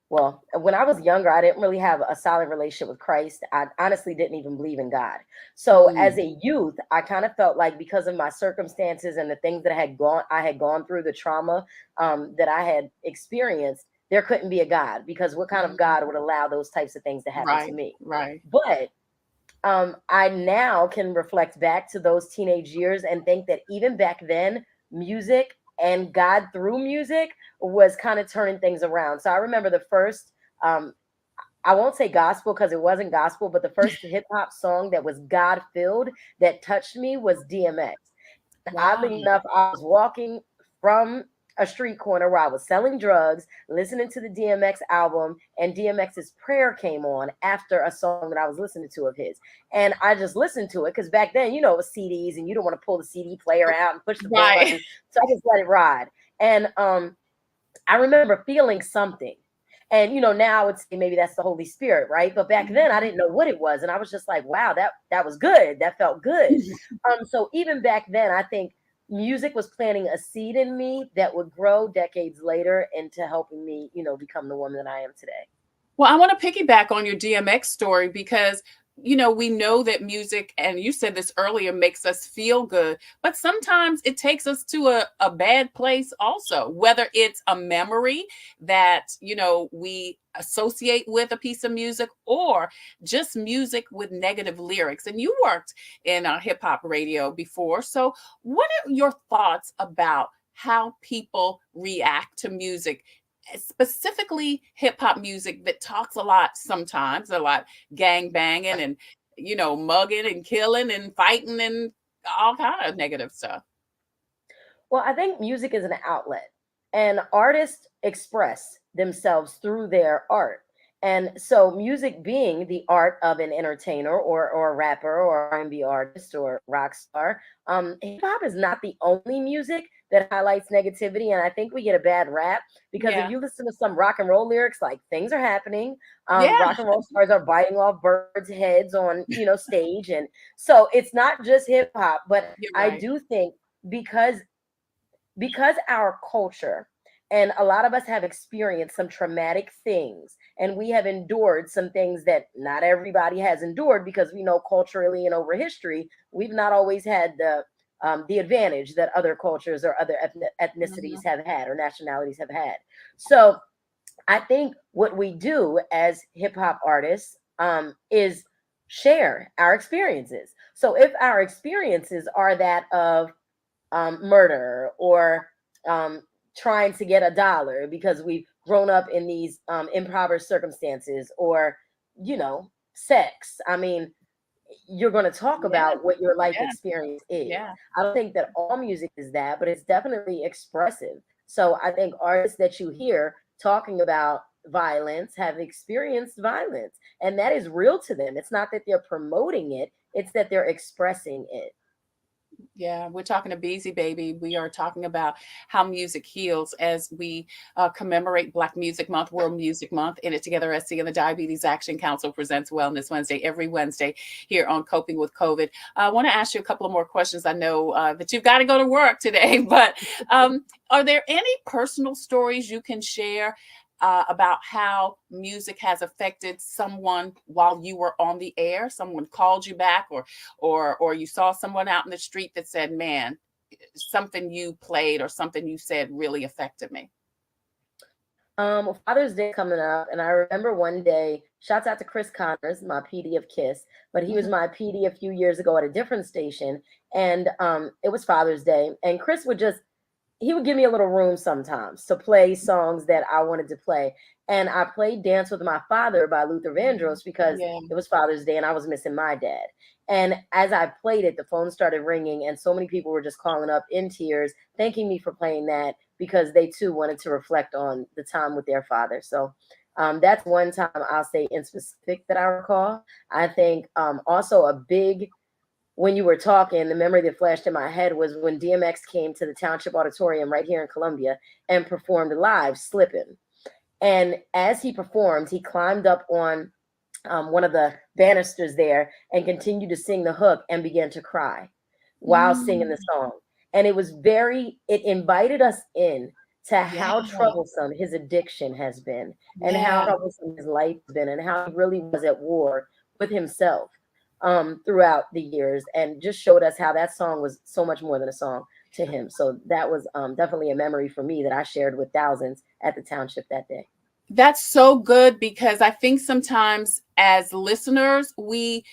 well, when I was younger, I didn't really have a solid relationship with Christ. I honestly didn't even believe in God. So as a youth, I kind of felt like, because of my circumstances and the things that I had gone through, the trauma that I had experienced, there couldn't be a God, because what kind of God would allow those types of things to happen to me? Right. But I now can reflect back to those teenage years and think that even back then, music and God through music was kind of turning things around. So I remember the first, I won't say gospel because it wasn't gospel, but the first hip hop song that was God filled that touched me was DMX. Wow. Oddly enough, I was walking from a street corner where I was selling drugs, listening to the DMX album, and DMX's Prayer came on after a song that I was listening to of his. And I just listened to it because back then, you know, it was CDs and you don't want to pull the CD player out and push the button. So I just let it ride. And I remember feeling something. And, you know, now I would say maybe that's the Holy Spirit, right? But back then I didn't know what it was. And I was just like, wow, that was good. That felt good. So even back then, I think music was planting a seed in me that would grow decades later into helping me, you know, become the woman that I am today. Well, I want to piggyback on your DMX story because, you know, we know that music, and you said this earlier, makes us feel good, but sometimes it takes us to a bad place also, whether it's a memory that, you know, we associate with a piece of music or just music with negative lyrics. And you worked in hip hop radio before. So what are your thoughts about how people react to music? Specifically hip hop music that talks a lot, sometimes a lot gang banging and, you know, mugging and killing and fighting and all kind of negative stuff. Well, I think music is an outlet, and artists express themselves through their art. And so music being the art of an entertainer or a rapper or R&B artist or rock star, hip hop is not the only music that highlights negativity. And I think we get a bad rap because if you listen to some rock and roll lyrics, like things are happening, rock and roll stars are biting off birds' heads on, you know, stage. And so it's not just hip hop, but I do think because our culture, and a lot of us have experienced some traumatic things, and we have endured some things that not everybody has endured, because we know culturally and over history, we've not always had the advantage that other cultures or other ethnicities have had or nationalities have had. So I think what we do as hip hop artists is share our experiences. So if our experiences are that of murder or trying to get $1 because we've grown up in these impoverished circumstances, or, you know, sex. I mean, you're going to talk about what your life experience is. I don't think that all music is that, but it's definitely expressive. So I think artists that you hear talking about violence have experienced violence, and that is real to them. It's not that they're promoting it, it's that they're expressing it. Yeah, we're talking to Beasey, Baybe. We are talking about how music heals as we commemorate Black Music Month, World Music Month. In It Together SC and the Diabetes Action Council presents Wellness Wednesday every Wednesday here on Coping with COVID. I want to ask you a couple of more questions. I know that you've got to go to work today, but are there any personal stories you can share about how music has affected someone while you were on the air? Someone called you back, or you saw someone out in the street that said, man, something you played or something you said really affected me? Father's Day coming up, and I remember one day, shouts out to Chris Connors, my PD of KISS, but he was my PD a few years ago at a different station, and it was Father's Day, and Chris he would give me a little room sometimes to play songs that I wanted to play. And I played Dance with My Father by Luther Vandross because it was Father's Day and I was missing my dad. And as I played it, the phone started ringing and so many people were just calling up in tears, thanking me for playing that because they too wanted to reflect on the time with their father. So that's one time I'll say in specific that I recall. I think also a big, when you were talking, the memory that flashed in my head was when DMX came to the Township Auditorium right here in Columbia and performed live, Slippin'. And as he performed, he climbed up on one of the banisters there and continued to sing the hook and began to cry while singing the song. And it invited us in to how troublesome his addiction has been and how troublesome his life has been and how he really was at war with himself throughout the years, and just showed us how that song was so much more than a song to him. So that was definitely a memory for me that I shared with thousands at the township that day. That's so good, because I think sometimes as listeners, we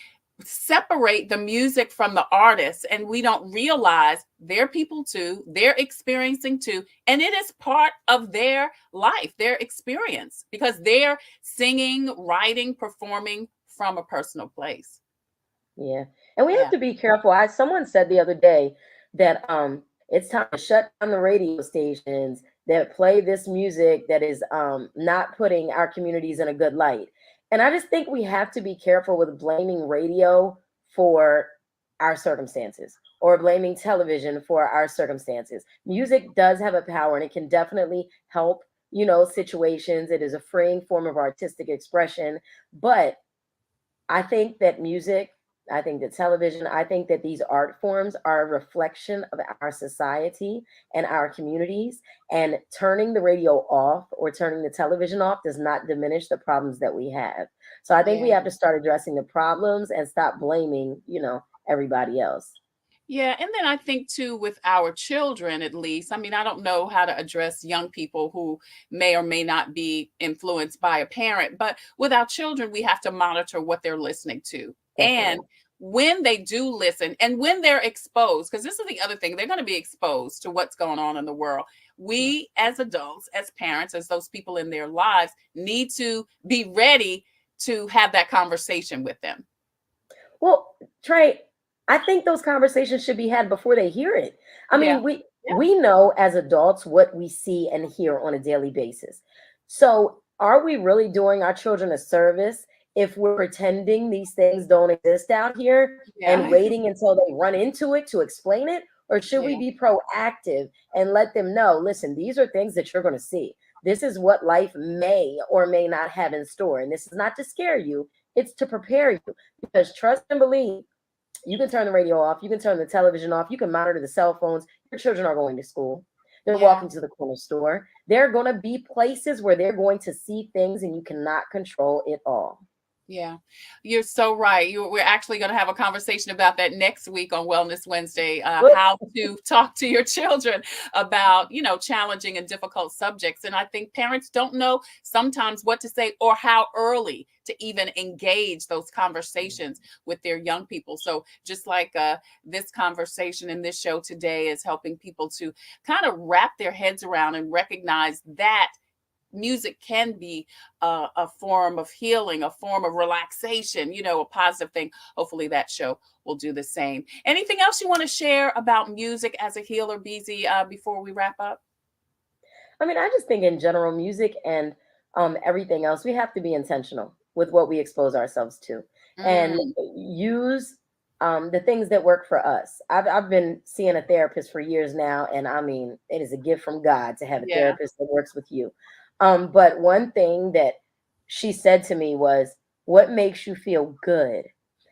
separate the music from the artist and we don't realize they're people too, they're experiencing too, and it is part of their life, their experience, because they're singing, writing, performing from a personal place. Yeah. And we have to be careful. Someone said the other day that it's time to shut down the radio stations that play this music that is not putting our communities in a good light. And I just think we have to be careful with blaming radio for our circumstances or blaming television for our circumstances. Music does have a power and it can definitely help, situations. It is a freeing form of artistic expression. But I think that music, I think that television, I think that these art forms are a reflection of our society and our communities. And turning the radio off or turning the television off does not diminish the problems that we have. So I think we have to start addressing the problems and stop blaming, everybody else. Yeah, and then I think too with our children, at least. I mean, I don't know how to address young people who may or may not be influenced by a parent, but with our children, we have to monitor what they're listening to. And when they do listen and when they're exposed, because this is the other thing, they're going to be exposed to what's going on in the world. We as adults, as parents, as those people in their lives, need to be ready to have that conversation with them. Well, Trey, I think those conversations should be had before they hear it. I mean, we know as adults what we see and hear on a daily basis. So are we really doing our children a service if we're pretending these things don't exist out here and waiting until they run into it to explain it? Or should we be proactive and let them know, listen, these are things that you're going to see. This is what life may or may not have in store. And this is not to scare you. It's to prepare you, because trust and believe, you can turn the radio off. You can turn the television off. You can monitor the cell phones. Your children are going to school. They're walking to the corner store. There are going to be places where they're going to see things and you cannot control it all. Yeah, you're so right. We're actually going to have a conversation about that next week on Wellness Wednesday, how to talk to your children about, challenging and difficult subjects. And I think parents don't know sometimes what to say or how early to even engage those conversations with their young people. So just like this conversation in this show today is helping people to kind of wrap their heads around and recognize that music can be a form of healing, a form of relaxation, a positive thing. Hopefully that show will do the same. Anything else you want to share about music as a healer, Beasey, before we wrap up? I mean, I just think in general, music and everything else, we have to be intentional with what we expose ourselves to and use the things that work for us. I've been seeing a therapist for years now, and I mean, it is a gift from God to have a therapist that works with you. But one thing that she said to me was, what makes you feel good?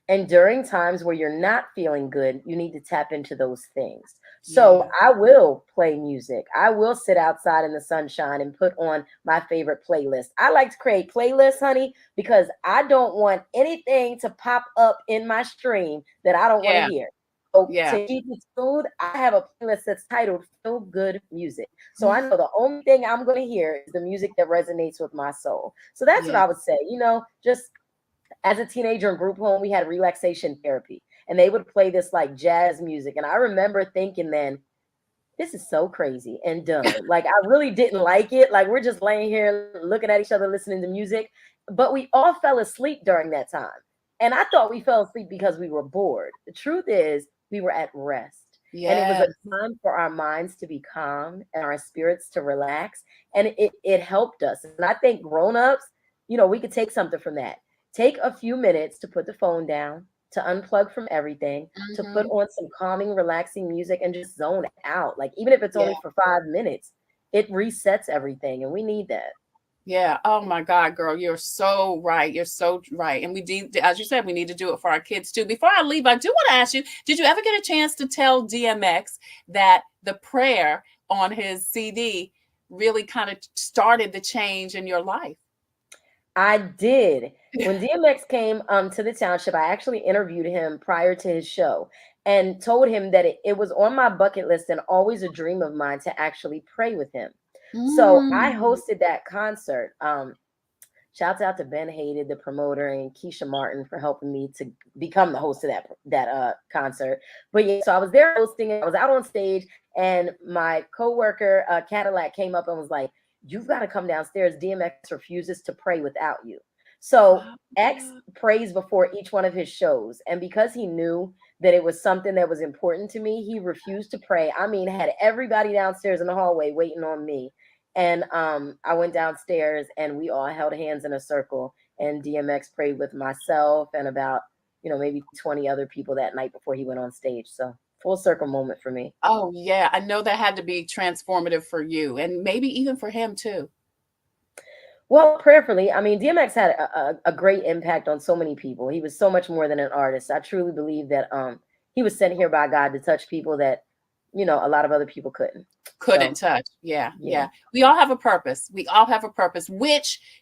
And during times where you're not feeling good, you need to tap into those things. So I will play music. I will sit outside in the sunshine and put on my favorite playlist. I like to create playlists, honey, because I don't want anything to pop up in my stream that I don't want to hear. So to keep it smooth, I have a playlist that's titled Feel Good Music. So I know the only thing I'm going to hear is the music that resonates with my soul. So that's what I would say. Just as a teenager in group home, we had relaxation therapy, and they would play this like jazz music. And I remember thinking then, this is so crazy and dumb. Like, I really didn't like it. Like, we're just laying here looking at each other, listening to music. But we all fell asleep during that time. And I thought we fell asleep because we were bored. The truth is, we were at rest. And it was a time for our minds to be calm and our spirits to relax. And it helped us. And I think grown-ups, we could take something from that. Take a few minutes to put the phone down, to unplug from everything, to put on some calming, relaxing music and just zone out. Like, even if it's only for 5 minutes, it resets everything. And we need that. Yeah. Oh my God, girl, you're so right. You're so right. And we need, as you said, we need to do it for our kids too. Before I leave, I do want to ask you, did you ever get a chance to tell DMX that the prayer on his CD really kind of started the change in your life? I did. When DMX came to the township, I actually interviewed him prior to his show and told him that it was on my bucket list and always a dream of mine to actually pray with him. So I hosted that concert. Shouts out to Ben Hated, the promoter, and Keisha Martin for helping me to become the host of that concert. But so I was there hosting it. I was out on stage, and my coworker Cadillac came up and was like, "You've got to come downstairs. DMX refuses to pray without you." So X prays before each one of his shows, and because he knew that it was something that was important to me, he refused to pray. I mean, had everybody downstairs in the hallway waiting on me. And I went downstairs and we all held hands in a circle, and DMX prayed with myself and about, maybe 20 other people that night before he went on stage. So full circle moment for me. Oh yeah. I know that had to be transformative for you, and maybe even for him too. Well, prayerfully, I mean, DMX had a great impact on so many people. He was so much more than an artist. I truly believe that he was sent here by God to touch people that, a lot of other people couldn't touch. Yeah. We all have a purpose. Which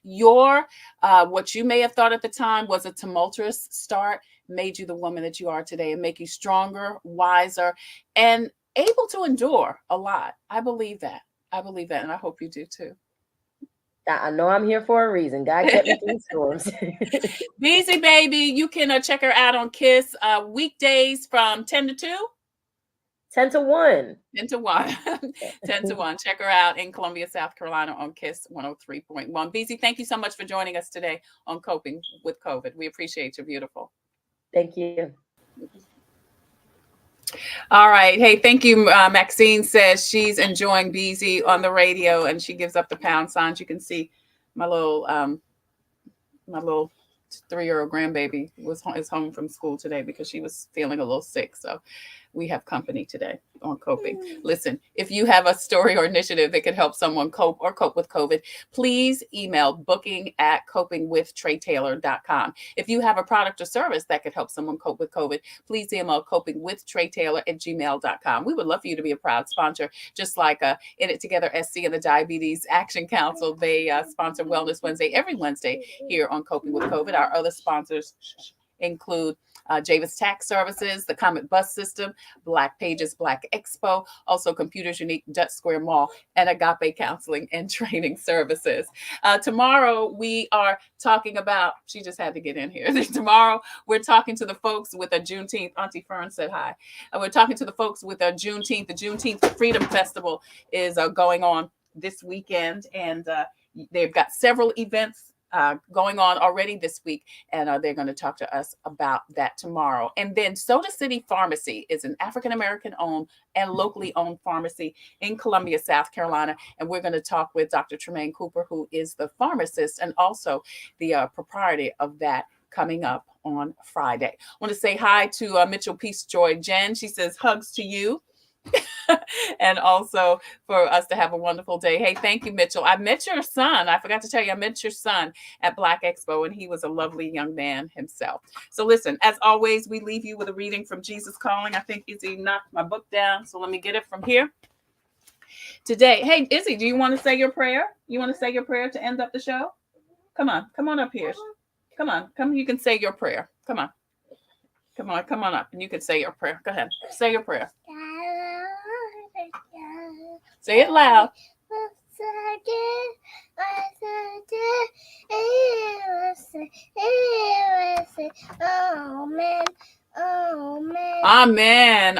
what you may have thought at the time was a tumultuous start made you the woman that you are today, and make you stronger, wiser, and able to endure a lot. I believe that. And I hope you do too. I know I'm here for a reason. God kept me through storms. Beasey, baby, you can check her out on KISS weekdays from 10 to 2. 10 to 1. 10 to 1. 10 to 1. Check her out in Columbia, South Carolina on KISS 103.1. Beasey, thank you so much for joining us today on Coping with COVID. We appreciate you. Beautiful. Thank you. All right. Hey, thank you. Maxine says she's enjoying Beasey on the radio, and she gives up the pound signs. You can see my little 3-year-old grandbaby is home from school today because she was feeling a little sick. So we have company today on Coping. Listen, if you have a story or initiative that could help someone cope with COVID, please email booking@copingwithtreytailor.com. If you have a product or service that could help someone cope with COVID, please email copingwithtreytailor@gmail.com. We would love for you to be a proud sponsor, just like In It Together SC and the Diabetes Action Council. They sponsor Wellness Wednesday every Wednesday here on Coping with COVID. Our other sponsors include Javis Tax Services, the Comet Bus System, Black Pages, Black Expo, also Computers Unique, Dutch Square Mall, and Agape Counseling and Training Services. Tomorrow we are talking about, she just had to get in here. Tomorrow we're talking to the folks with a Juneteenth. Auntie Fern said hi. We're talking to the folks with a Juneteenth. The Juneteenth Freedom Festival is going on this weekend, and they've got several events going on already this week, and they're going to talk to us about that tomorrow. And then Soda City Pharmacy is an African-American owned and locally owned pharmacy in Columbia, South Carolina. And we're going to talk with Dr. Tremaine Cooper, who is the pharmacist and also the proprietor of that, coming up on Friday. I want to say hi to Mitchell Peace Joy Jen. She says hugs to you. And also for us to have a wonderful day. Hey, thank you, Mitchell. I met your son. I forgot to tell you, I met your son at Black Expo, and he was a lovely young man himself. So listen, as always, we leave you with a reading from Jesus Calling. I think Izzy knocked my book down, so let me get it from here. Today, hey, Izzy, do you want to say your prayer? You want to say your prayer to end up the show? Come on up here. Come, you can say your prayer. Come on up, and you can say your prayer. Go ahead, say your prayer. Say it loud. Amen.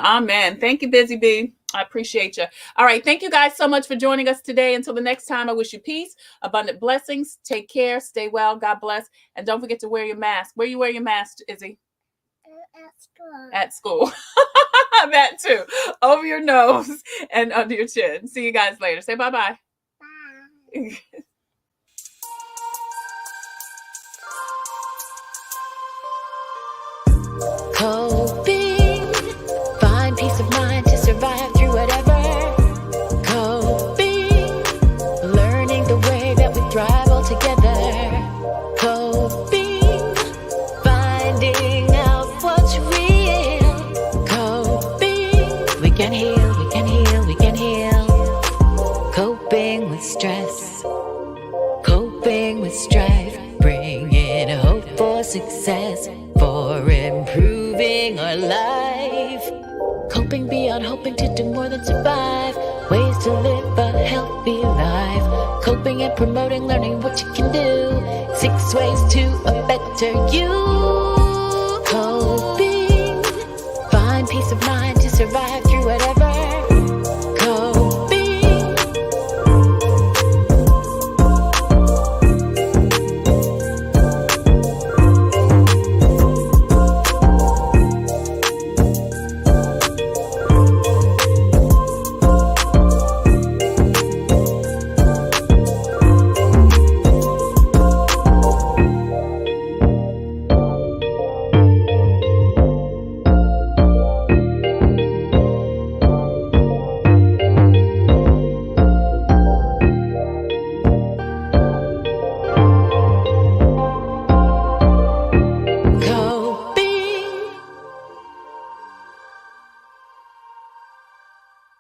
Thank you, Busy Bee. I appreciate you. All right. Thank you guys so much for joining us today. Until the next time, I wish you peace, abundant blessings. Take care. Stay well. God bless. And don't forget to wear your mask. Where you wear your mask, Izzy? At school. That too. Over your nose and under your chin. See you guys later. Say bye-bye. Bye. Coping. Find peace of mind to survive through whatever. Coping. Learning the way that we thrive all together. Coping. Finding out what's real. Coping. We can heal, we can heal, we can heal. Coping with stress. Coping with strife. Bringing hope for success. For improving our life. Coping beyond hoping to do more than survive. Ways to live a healthy life. Coping and promoting, learning what you can do. 6 ways to a better you.